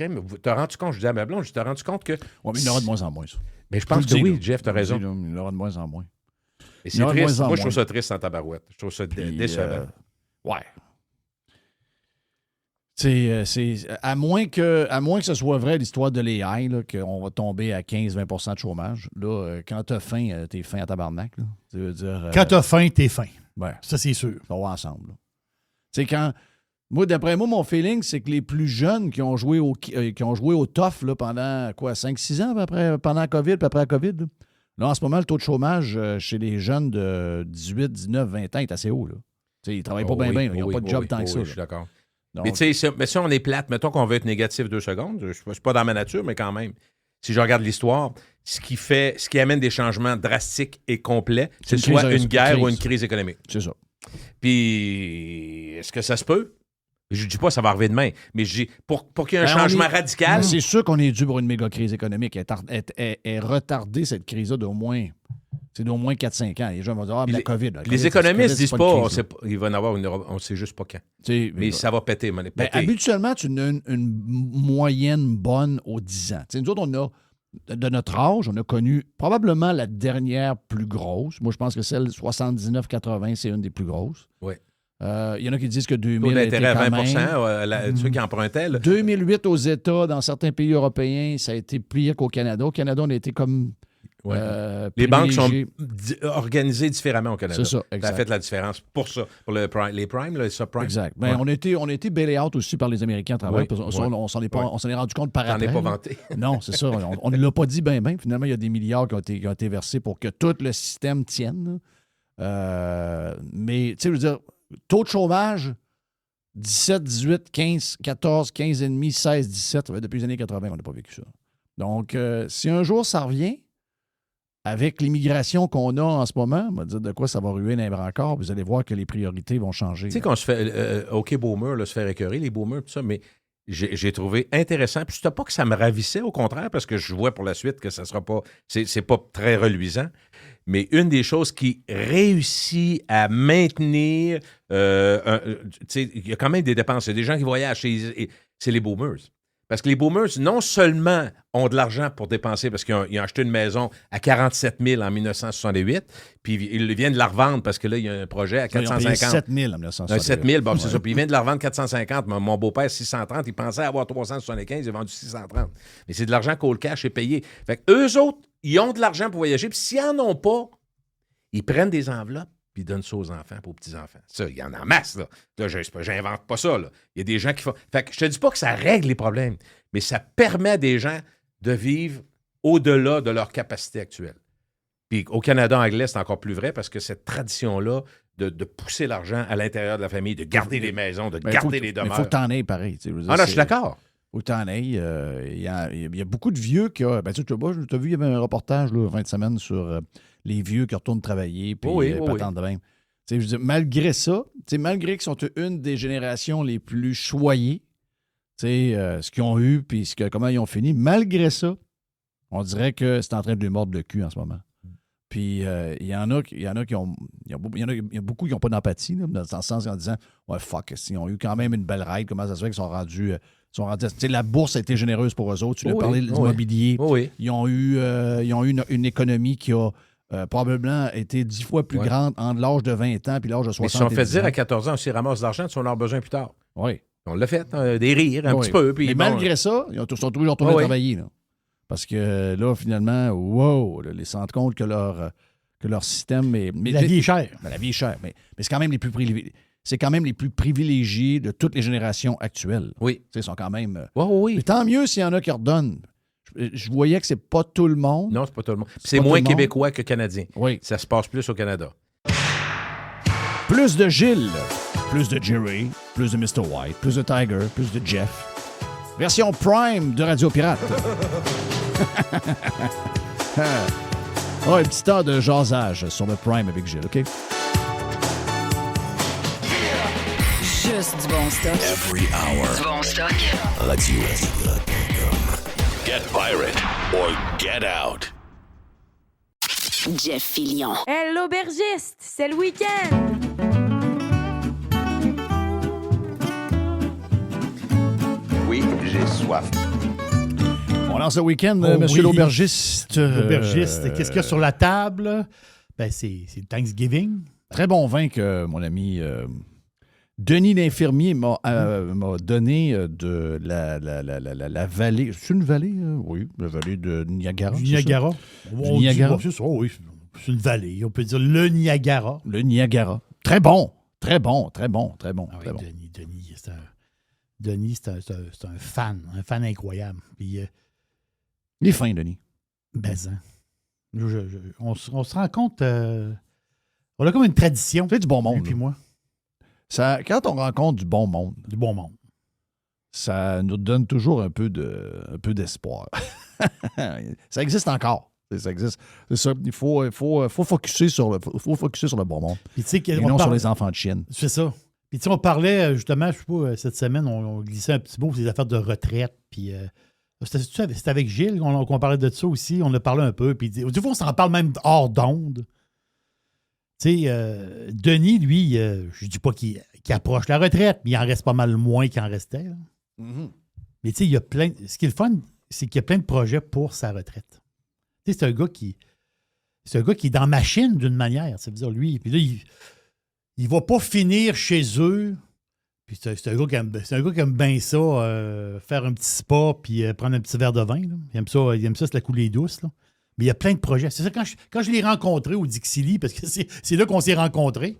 t'as rendu compte, je dis à ma blonde, t'as rendu compte que.
Oui, mais il y en aura de moins en moins, ça.
Mais je pense que oui, Jeff, t'as raison.
Il y en aura de moins en moins.
Et c'est triste. Moi, je trouve ça triste en tabarouette. Je trouve ça décevant.
Ouais. C'est à moins que ce soit vrai l'histoire de l'AI, qu'on va tomber à 15-20 % de chômage. Là, quand t'as faim, t'es faim à tabarnak. Là. Ça veut dire,
quand t'as faim, t'es faim.
Ouais.
Ça, c'est sûr.
On va ensemble. D'après moi, mon feeling, c'est que les plus jeunes qui ont joué au tough là, pendant 5-6 ans pendant la COVID, puis après la COVID, là, en ce moment, le taux de chômage chez les jeunes de 18, 19, 20 ans est assez haut. Là. Ils ne travaillent pas bien. Ils n'ont pas de job tant que ça.
Je suis d'accord. Donc, mais tu sais, si on est plate, mettons qu'on veut être négatif 2 secondes, c'est pas dans ma nature, mais quand même, si je regarde l'histoire, ce qui amène des changements drastiques et complets, c'est soit une guerre ou une crise économique.
C'est ça.
Puis, est-ce que ça se peut? Je ne dis pas que ça va arriver demain, mais je dis pour qu'il y ait un changement radical.
C'est sûr qu'on est dû pour une méga crise économique. Elle est retardée, cette crise-là, d'au moins 4-5 ans. Les gens vont dire, la COVID.
Les économistes disent pas, il va en avoir on ne sait juste pas quand. Mais ça va péter.
Habituellement, tu as une moyenne bonne aux 10 ans. Nous autres, on a, de notre âge, on a connu probablement la dernière plus grosse. Moi, je pense que celle 79-80, c'est une des plus grosses.
Oui.
Il y en a qui disent que 2000
taux d'intérêt à
20
20 ceux qui empruntaient.
2008 aux États, dans certains pays européens, ça a été pire qu'au Canada. Au Canada, on a été comme...
les banques sont organisées différemment au Canada.
C'est ça, exact.
Ça a fait la différence pour ça. Pour les primes, les subprimes.
Exact. Ben, on a été bailé out aussi par les Américains à travers. On s'en est rendu compte par après.
On n'est pas vanté.
Non, c'est ça. On ne l'a pas dit bien. Finalement, il y a des milliards qui ont été versés pour que tout le système tienne. Mais, tu sais, je veux dire, taux de chômage, 17, 18, 15, 14, 15,5, 16, 17. Depuis les années 80, on n'a pas vécu ça. Donc, si un jour ça revient, avec l'immigration qu'on a en ce moment, on va dire de quoi ça va ruer dans les brancards, vous allez voir que les priorités vont changer.
Tu sais, qu'on se fait, OK, boomer, se faire écœurer, les boomers, tout ça, mais j'ai trouvé intéressant. Puis c'était pas que ça me ravissait, au contraire, parce que je vois pour la suite que ça sera pas, c'est pas très reluisant. Mais une des choses qui réussit à maintenir, tu sais, il y a quand même des dépenses. Il y a des gens qui voyagent, c'est les boomers. Parce que les boomers, non seulement ont de l'argent pour dépenser parce qu'ils ont acheté une maison à 47 000 en 1968, puis ils viennent de la revendre parce que là, il y a un projet à 450.
Ils ont payé 7 000 en 1968.
7 000, bon, c'est ça. Puis ils viennent de la revendre 450. Mon beau-père, 630. Il pensait avoir 375. Il a vendu 630. Mais c'est de l'argent qu'au cash est payé. Fait que eux autres, ils ont de l'argent pour voyager. Puis s'ils n'en ont pas, ils prennent des enveloppes puis ils donnent ça aux enfants et aux petits-enfants. Ça, il y en a en masse, là. Là, j'invente pas ça, là. Il y a des gens qui font... Fait que je te dis pas que ça règle les problèmes, mais ça permet à des gens de vivre au-delà de leur capacité actuelle. Puis au Canada anglais, c'est encore plus vrai parce que cette tradition-là de pousser l'argent à l'intérieur de la famille, de garder les maisons, de garder les demeures.
Il faut que tu en aies pareil. Tu sais,
non, je suis d'accord.
Faut que tu en aies. Il y a beaucoup de vieux qui ont... Ben, tu as vu, il y avait un reportage là, 20 semaines sur les vieux qui retournent travailler. Puis pas tant de même. Tu sais, je veux dire, malgré ça, malgré qu'ils sont une des générations les plus choyées, ce qu'ils ont eu puis comment ils ont fini, malgré ça, on dirait que c'est en train de lui mordre le cul en ce moment. Puis il y en a qui ont... Il y a beaucoup qui n'ont pas d'empathie, là, dans le sens en disant « Ouais, fuck, ils ont eu quand même une belle ride, comment ça se fait qu'ils sont rendus... la bourse a été généreuse pour eux autres. Tu l'as parlé de l'immobilier. Ils ont eu une économie qui a probablement été 10 fois plus grande entre l'âge de 20 ans puis l'âge de 60 ans.
Ils se sont fait dire à 14 ans, on s'y ramasse de l'argent, tu vas en avoir besoin plus tard.
Oui.
On l'a fait, des rires, un petit peu. Puis
mais malgré ça, ils sont toujours retournés travailler. Là. Parce que là, finalement, ils se rendent compte que leur système est...
Mais la vie est chère.
La vie est chère, mais c'est quand même les plus privilégiés. C'est quand même les plus privilégiés de toutes les générations actuelles.
Oui.
Ils sont quand même...
oui.
Mais tant mieux s'il y en a qui redonnent. Je voyais que c'est pas tout le monde.
Non, c'est pas tout le monde. C'est moins québécois que canadien.
Oui.
Ça se passe plus au Canada.
Plus de Gilles, plus de Jerry, plus de Mr. White, plus de Tiger, plus de Jeff. Version Prime de Radio Pirate. Un petit temps de jasage sur le Prime avec Gilles, OK?
Juste du bon stock.
Every hour.
Du bon stock.
RadioPirate.com. Get pirate or get out.
Jeff Fillion.
Hey, l'aubergiste, c'est le week-end.
Oui, j'ai soif.
On lance le week-end, monsieur l'aubergiste.
L'aubergiste, qu'est-ce qu'il y a sur la table? Ben, c'est Thanksgiving.
Très bon vin que mon ami Denis l'infirmier m'a donné de la vallée. C'est une vallée? Oui, la vallée de Niagara.
Niagara.
Niagara.
C'est ça, oui. C'est une vallée. On peut dire le Niagara.
Le Niagara. Très bon. Très bon. Ah oui, bon.
Denis, c'est un fan incroyable. Puis,
il est fin, Denis.
Ben, on se rend compte, on a comme une tradition.
C'est du bon monde.
Lui puis moi.
Quand on rencontre du bon monde, ça nous donne toujours un peu d'espoir. Ça existe encore. Ça existe. C'est ça. Il faut focusser sur le bon monde.
Puis,
et non sur les enfants de chienne.
C'est ça. Puis tu sais, on parlait justement, je sais pas, cette semaine, on glissait un petit mot sur les affaires de retraite. Puis c'était avec Gilles qu'on parlait de ça aussi. On a parlé un peu. Puis des fois, on s'en parle même hors d'onde. Tu sais, Denis, lui, je dis pas qu'il approche la retraite, mais il en reste pas mal moins qu'il en restait. Mm-hmm. Mais tu sais, il y a plein. Ce qui est le fun, c'est qu'il y a plein de projets pour sa retraite. Tu sais, c'est un gars qui est dans ma machine d'une manière. Ça veut dire, lui, puis là, il va pas finir chez eux. Puis c'est un gars qui aime bien ça, faire un petit spa puis prendre un petit verre de vin. Là. Il aime ça se la couler douce. Là. Mais il y a plein de projets. C'est ça, quand je l'ai rencontré au Dixili, parce que c'est là qu'on s'est rencontrés,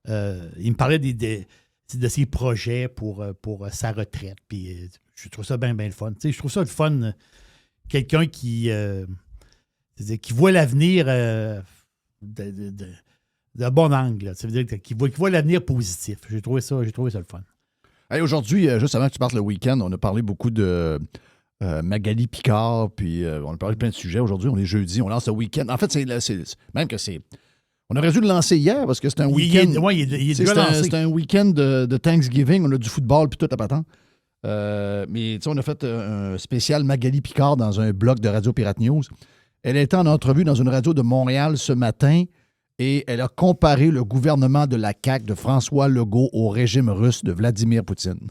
il me parlait de ses projets pour sa retraite. Puis je trouve ça bien le fun. Tu sais, je trouve ça le fun, quelqu'un qui voit l'avenir de bon angle. Là. Ça veut dire qu'il voit l'avenir positif. J'ai trouvé ça le fun.
Hey, aujourd'hui, juste avant que tu partes le week-end, on a parlé beaucoup de Magali Picard, puis on a parlé de plein de sujets. Aujourd'hui, on est jeudi, on lance le week-end. En fait, c'est on aurait dû le lancer hier parce que c'est un week-end. C'est un week-end de Thanksgiving. On a du football puis tout à patente. Mais on a fait un spécial Magali Picard dans un blog de Radio Pirate News. Elle était en entrevue dans une radio de Montréal ce matin et elle a comparé le gouvernement de la CAQ de François Legault au régime russe de Vladimir Poutine.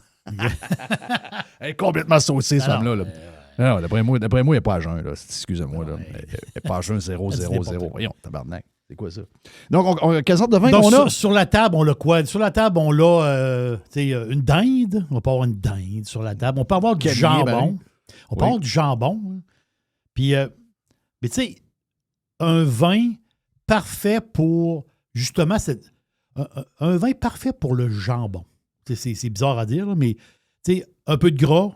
Elle est complètement saucée, cette
Non,
femme-là. Là. Non, d'après moi, il n'est pas à jeun. Là. Excusez-moi. Là. Elle n'est pas à jeun 0, 0, 0. Voyons, tabarnak. C'est quoi ça? Donc, quelle sorte de vin
Donc,
on a?
sur la table, on l'a quoi? Sur la table, on a une dinde. On peut avoir une dinde sur la table. On peut avoir du jambon. On peut avoir du jambon. Hein. Puis, mais tu sais, un vin parfait pour, justement, un vin parfait pour le jambon. C'est bizarre à dire, là, mais tu sais, un peu de gras,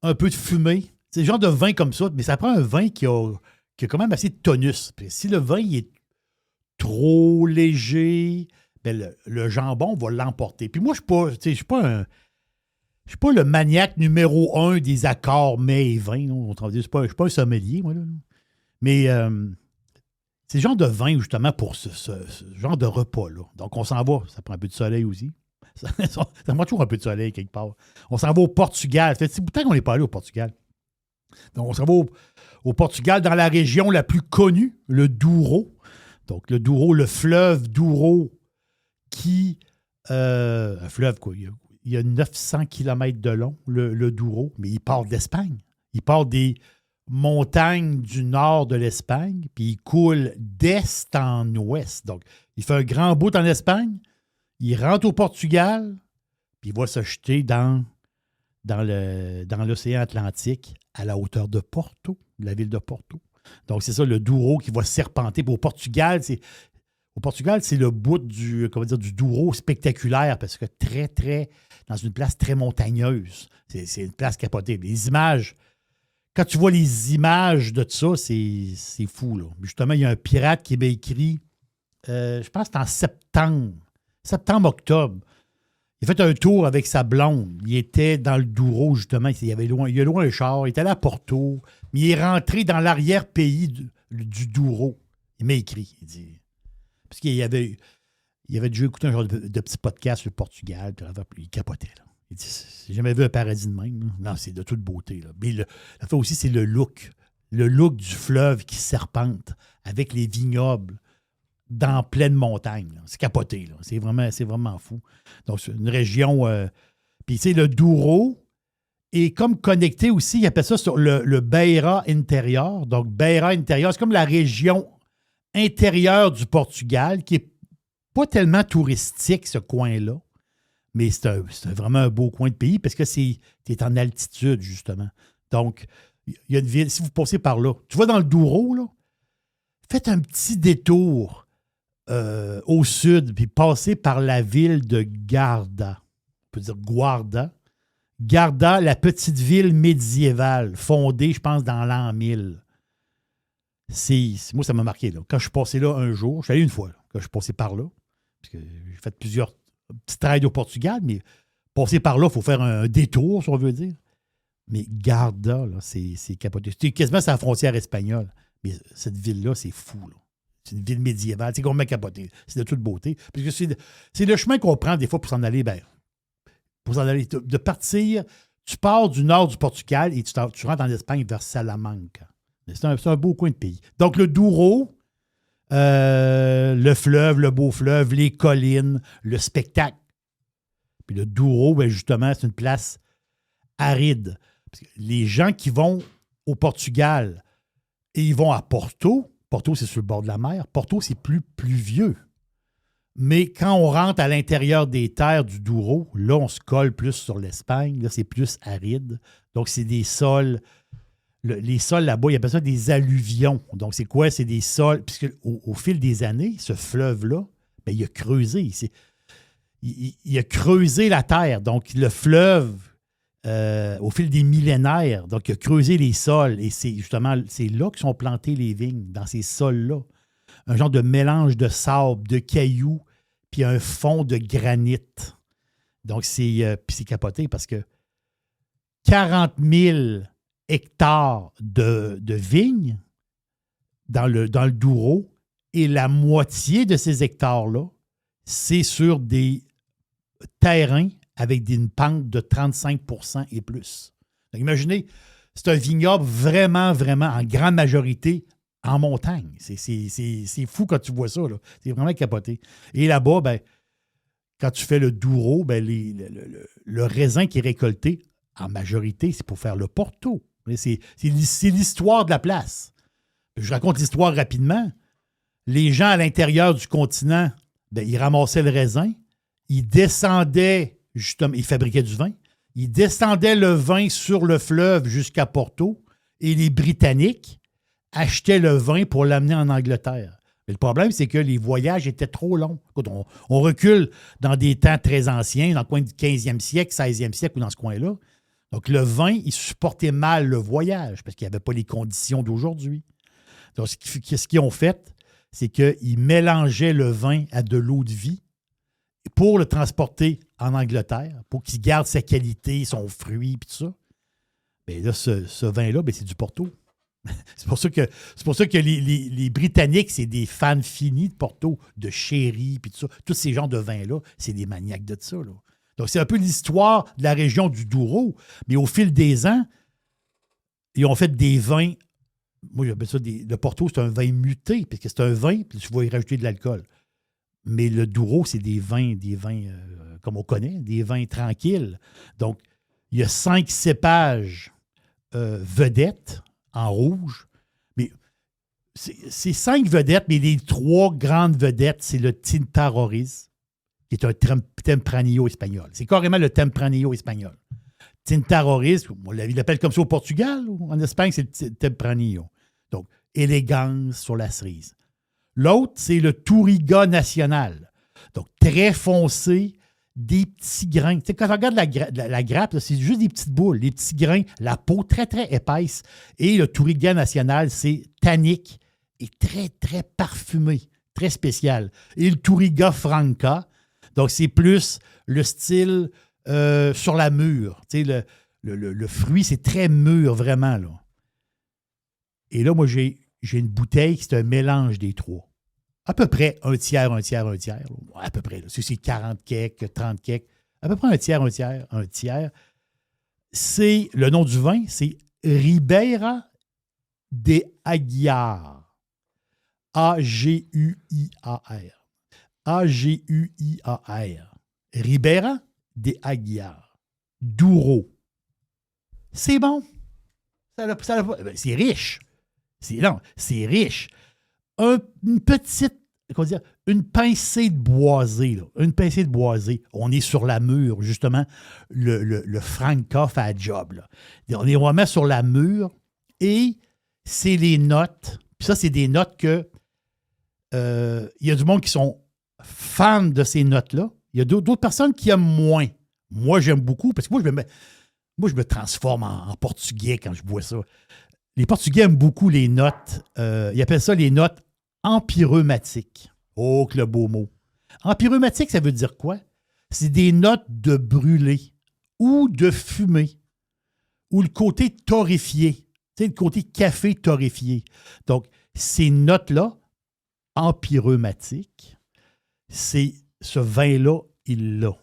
un peu de fumée. C'est le genre de vin comme ça, mais ça prend un vin qui a quand même assez de tonus. Puis si le vin il est trop léger, ben le jambon va l'emporter. Puis moi, je ne suis pas le maniaque numéro 1 des accords mets et vins. Je ne suis pas un sommelier, moi. Là. Mais c'est le genre de vin, justement, pour ce genre de repas-là. Donc, on s'en va. Ça prend un peu de soleil aussi. Ça prend toujours un peu de soleil quelque part. On s'en va au Portugal. Ça fait beaucoup de temps qu'on n'est pas allé au Portugal. Donc, on s'en va au Portugal, dans la région la plus connue, le Douro. Donc, le Douro, le fleuve Douro, qui... un fleuve, quoi. Il y a 900 km de long, le Douro, mais il part d'Espagne. Il part des montagnes du nord de l'Espagne, puis il coule d'est en ouest. Donc, il fait un grand bout en Espagne, il rentre au Portugal, puis il va se jeter dans l'océan Atlantique, à la hauteur de Porto, de la ville de Porto. Donc, c'est ça, le Douro qui va serpenter. Puis au Portugal, c'est le bout du Douro spectaculaire, parce que dans une place très montagneuse. C'est une place capotée. Les images, quand tu vois les images de ça, c'est fou, là. Justement, il y a un pirate qui m'a écrit, je pense que c'était en septembre-octobre. Il a fait un tour avec sa blonde. Il était dans le Douro, justement. Il a loin le char. Il était allé à Porto. Mais il est rentré dans l'arrière-pays du Douro. Il m'a écrit. Il dit... Parce qu'il avait déjà écouté un genre de petit podcast sur le Portugal. Puis il capotait. Là. Il dit, j'ai jamais vu un paradis de même. Là. Non, c'est de toute beauté. Là. Mais la fois aussi, c'est le look. Le look du fleuve qui serpente avec les vignobles dans pleine montagne. Là. C'est capoté. Là. C'est vraiment fou. Donc, c'est une région... puis, tu sais, le Douro est comme connecté aussi, il appelle ça sur le Beira intérieur. Donc, Beira intérieur, c'est comme la région intérieure du Portugal, qui n'est pas tellement touristique, ce coin-là. Mais c'est vraiment un beau coin de pays, parce que tu es en altitude, justement. Donc, il y a une ville, si vous passez par là, tu vas dans le Douro, là, faites un petit détour au sud, puis passez par la ville de Garda. On peut dire Guarda. Garda, la petite ville médiévale, fondée, je pense, dans l'an 1000. Moi, ça m'a marqué. Là. Quand je suis passé là un jour, je suis allé une fois, là, quand je suis passé par là, parce que j'ai fait plusieurs petits trades au Portugal, mais passer par là, il faut faire un détour, si on veut dire. Mais Garda, là, c'est capoté. C'est quasiment à la frontière espagnole. Mais cette ville-là, c'est fou, là. C'est une ville médiévale. C'est complètement capoté. C'est de toute beauté. Parce que c'est le chemin qu'on prend des fois pour s'en aller. De partir, tu pars du nord du Portugal et tu rentres en Espagne vers Salamanca. C'est un beau coin de pays. Donc, le Douro, le fleuve, le beau fleuve, les collines, le spectacle. Puis le Douro, ben justement, c'est une place aride. Parce que les gens qui vont au Portugal et ils vont à Porto, c'est sur le bord de la mer. Porto, c'est plus pluvieux. Mais quand on rentre à l'intérieur des terres du Douro, là, on se colle plus sur l'Espagne. Là, c'est plus aride. Donc, c'est des sols. Les sols là-bas, ils appellent ça des alluvions. Donc, c'est quoi? C'est des sols. Puisque au fil des années, ce fleuve-là, ben, il a creusé. Il a creusé la terre. Donc, le fleuve, au fil des millénaires, donc il a creusé les sols. Et c'est là que sont plantées les vignes, dans ces sols-là. Un genre de mélange de sable, de cailloux, puis un fond de granit. Donc, c'est capoté parce que 40 000 hectares de vignes dans le Douro, et la moitié de ces hectares-là, c'est sur des terrains avec une pente de 35 % et plus. Donc, imaginez, c'est un vignoble vraiment, vraiment, en grande majorité, en montagne. C'est fou quand tu vois ça. Là. C'est vraiment capoté. Et là-bas, ben, quand tu fais le Douro, ben, le raisin qui est récolté en majorité, c'est pour faire le Porto. C'est l'histoire de la place. Je raconte l'histoire rapidement. Les gens à l'intérieur du continent, ils ramassaient le raisin, ils descendaient, justement, ils fabriquaient du vin, ils descendaient le vin sur le fleuve jusqu'à Porto et les Britanniques achetaient le vin pour l'amener en Angleterre. Mais le problème, c'est que les voyages étaient trop longs. Écoute, on recule dans des temps très anciens, dans le coin du 15e siècle, 16e siècle ou dans ce coin-là. Donc, le vin, il supportait mal le voyage parce qu'il n'y avait pas les conditions d'aujourd'hui. Donc, ce qu'ils ont fait, c'est qu'ils mélangeaient le vin à de l'eau de vie pour le transporter en Angleterre, pour qu'il garde sa qualité, son fruit et tout ça. Bien là, ce vin-là, c'est du Porto. C'est pour ça que les Britanniques, c'est des fans finis de Porto, de sherry, puis tout ça. Tous ces genres de vins-là, c'est des maniaques de ça. Là. Donc, c'est un peu l'histoire de la région du Douro. Mais au fil des ans, ils ont fait des vins. Moi, j'appelle ça le Porto, c'est un vin muté, parce que c'est un vin, puis tu vas y rajouter de l'alcool. Mais le Douro, c'est des vins comme on connaît, des vins tranquilles. Donc, il y a 5 cépages vedettes en rouge. Mais c'est 5 vedettes, mais les 3 grandes vedettes, c'est le Tinta Roriz, qui est un Tempranillo espagnol. C'est carrément le Tempranillo espagnol. Tinta Roriz, on l'appelle comme ça au Portugal, ou en Espagne, c'est le Tempranillo. Donc, élégance sur la cerise. L'autre, c'est le Touriga Nacional. Donc, très foncé, des petits grains. Tu sais, quand on regarde la grappe, là, c'est juste des petites boules, des petits grains, la peau très, très épaisse. Et le Touriga Nacional, c'est tannique et très, très parfumé, très spécial. Et le Touriga Franca, donc c'est plus le style sur la mûre. Tu sais, le fruit, c'est très mûr, vraiment. Là. Et là, moi, j'ai une bouteille qui c'est un mélange des 3. À peu près un tiers. À peu près. Là. C'est 40 cakes, 30 cakes. À peu près un tiers. C'est, le nom du vin, c'est Ribeira de Aguiar. A-G-U-I-A-R. A-G-U-I-A-R. Ribeira de Aguiar. Douro. C'est bon. C'est riche. C'est riche. Une petite, une pincée de boisée. Là. Une pincée de boisée. On est sur la mûre, justement. Le Franca fait la job. Là. On est vraiment sur la mûre et c'est les notes. Puis ça, c'est des notes que il y a du monde qui sont fans de ces notes-là. Il y a d'autres personnes qui aiment moins. Moi, j'aime beaucoup parce que moi, je me transforme en portugais quand je bois ça. Les Portugais aiment beaucoup les notes. Ils appellent ça les notes empyreumatique. Oh, que le beau mot. Empyreumatique, ça veut dire quoi? C'est des notes de brûlé ou de fumée ou le côté torréfié. Tu sais, le côté café torréfié. Donc, ces notes-là, empyreumatique, c'est ce vin-là, il l'a.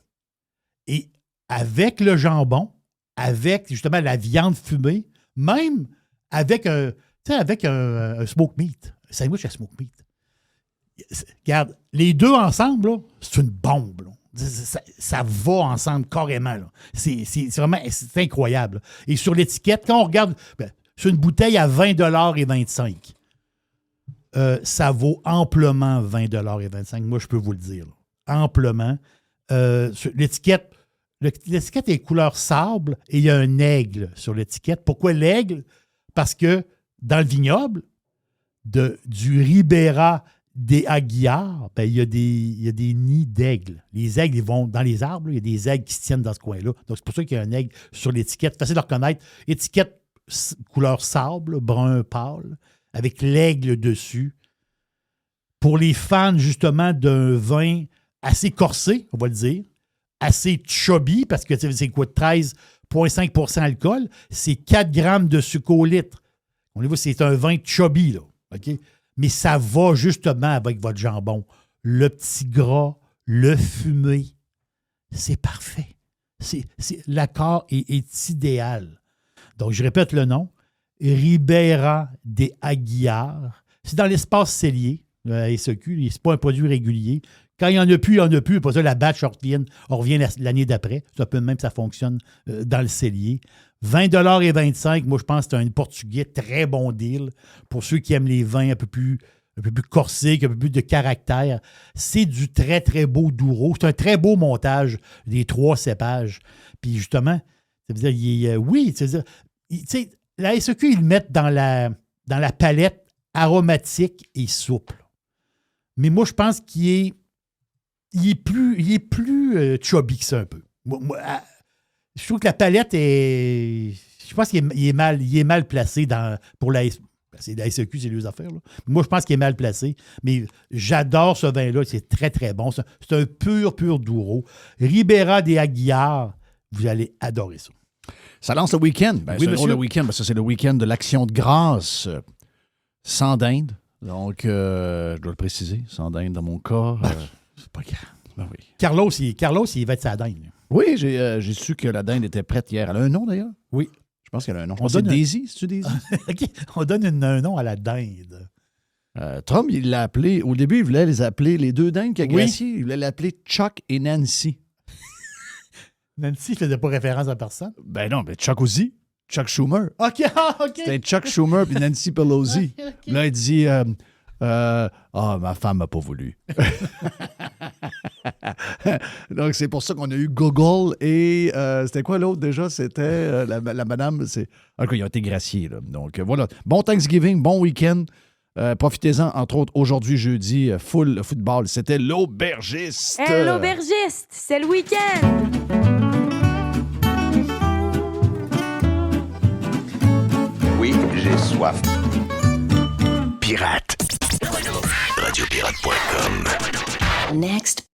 Et avec le jambon, avec justement la viande fumée, même avec un smoke meat, un sandwich à smoke meat. Regarde, les deux ensemble, là, c'est une bombe. Là. Ça va ensemble carrément. Là. C'est vraiment c'est incroyable. Et sur l'étiquette, quand on regarde, sur une bouteille à 20,25 $, ça vaut amplement 20,25 $. Moi, je peux vous le dire. Là. Amplement. L'étiquette est couleur sable et il y a un aigle sur l'étiquette. Pourquoi l'aigle? Parce que dans le vignoble du Ribeira de Aguiar, il y a des nids d'aigles. Les aigles, ils vont dans les arbres. Il y a des aigles qui se tiennent dans ce coin-là. Donc, c'est pour ça qu'il y a un aigle sur l'étiquette. Facile de reconnaître. Étiquette couleur sable, brun pâle, avec l'aigle dessus. Pour les fans, justement, d'un vin assez corsé, on va le dire, assez chubby, parce que c'est quoi, 13,5 % d'alcool, c'est 4 grammes de sucre au litre. On voit, c'est un vin chubby, là. OK? Mais ça va justement avec votre jambon. Le petit gras, le fumé, c'est parfait. L'accord est idéal. Donc, je répète le nom. Ribeira de Aguiar. C'est dans l'espace cellier, SEQ. Ce n'est pas un produit régulier. Quand il n'y en a plus, il n'y en a plus. Pour ça, la batch revient l'année d'après. C'est un peu même ça fonctionne dans le cellier. 20,25 $. Moi, je pense que c'est un Portugais très bon deal pour ceux qui aiment les vins un peu plus corsés, qui ont un peu plus de caractère. C'est du très, très beau Douro. C'est un très beau montage des 3 cépages. Puis justement, ça veut dire, la SEQ, ils le mettent dans la palette aromatique et souple. Mais moi, je pense qu'il est plus chubby que ça un peu. Je trouve que la palette est... Je pense qu'il est mal placé pour la SEQ. C'est la SEQ, c'est les affaires. Là. Moi, je pense qu'il est mal placé. Mais j'adore ce vin-là. C'est très, très bon. C'est un pur Douro. Ribera des Aguiar, vous allez adorer ça.
Ça lance le week-end.
Oui,
c'est le week-end parce que c'est le week-end de l'Action de grâce. Sans dinde. Donc, je dois le préciser. Sans dinde dans mon cas.
C'est pas grave.
Ben oui.
Carlos, il va être sa dinde.
Oui, j'ai su que la dinde était prête hier. Elle a un nom, d'ailleurs?
Oui.
Je pense qu'elle a un nom.
On
C'est
donne
Daisy, c'est-tu Daisy?
OK. On donne un nom à la dinde.
Trump, il l'a appelé... Au début, il voulait les appeler les 2 dindes qui a gracié. Il voulait l'appeler Chuck et Nancy.
Nancy ne faisait pas référence à personne?
Ben non, mais Chuck aussi. Chuck Schumer.
OK.
C'était Chuck Schumer puis Nancy Pelosi. Okay. Là, il dit... ma femme n'a pas voulu. Donc, c'est pour ça qu'on a eu Google et c'était quoi l'autre déjà? C'était la madame. En tout cas, ils ont été graciés. Là. Donc, voilà. Bon Thanksgiving, bon week-end. Profitez-en, entre autres, aujourd'hui, jeudi, full football. C'était l'aubergiste.
L'aubergiste, c'est le week-end.
Oui, j'ai soif.
Pirate. Radiopirate.com.
Next.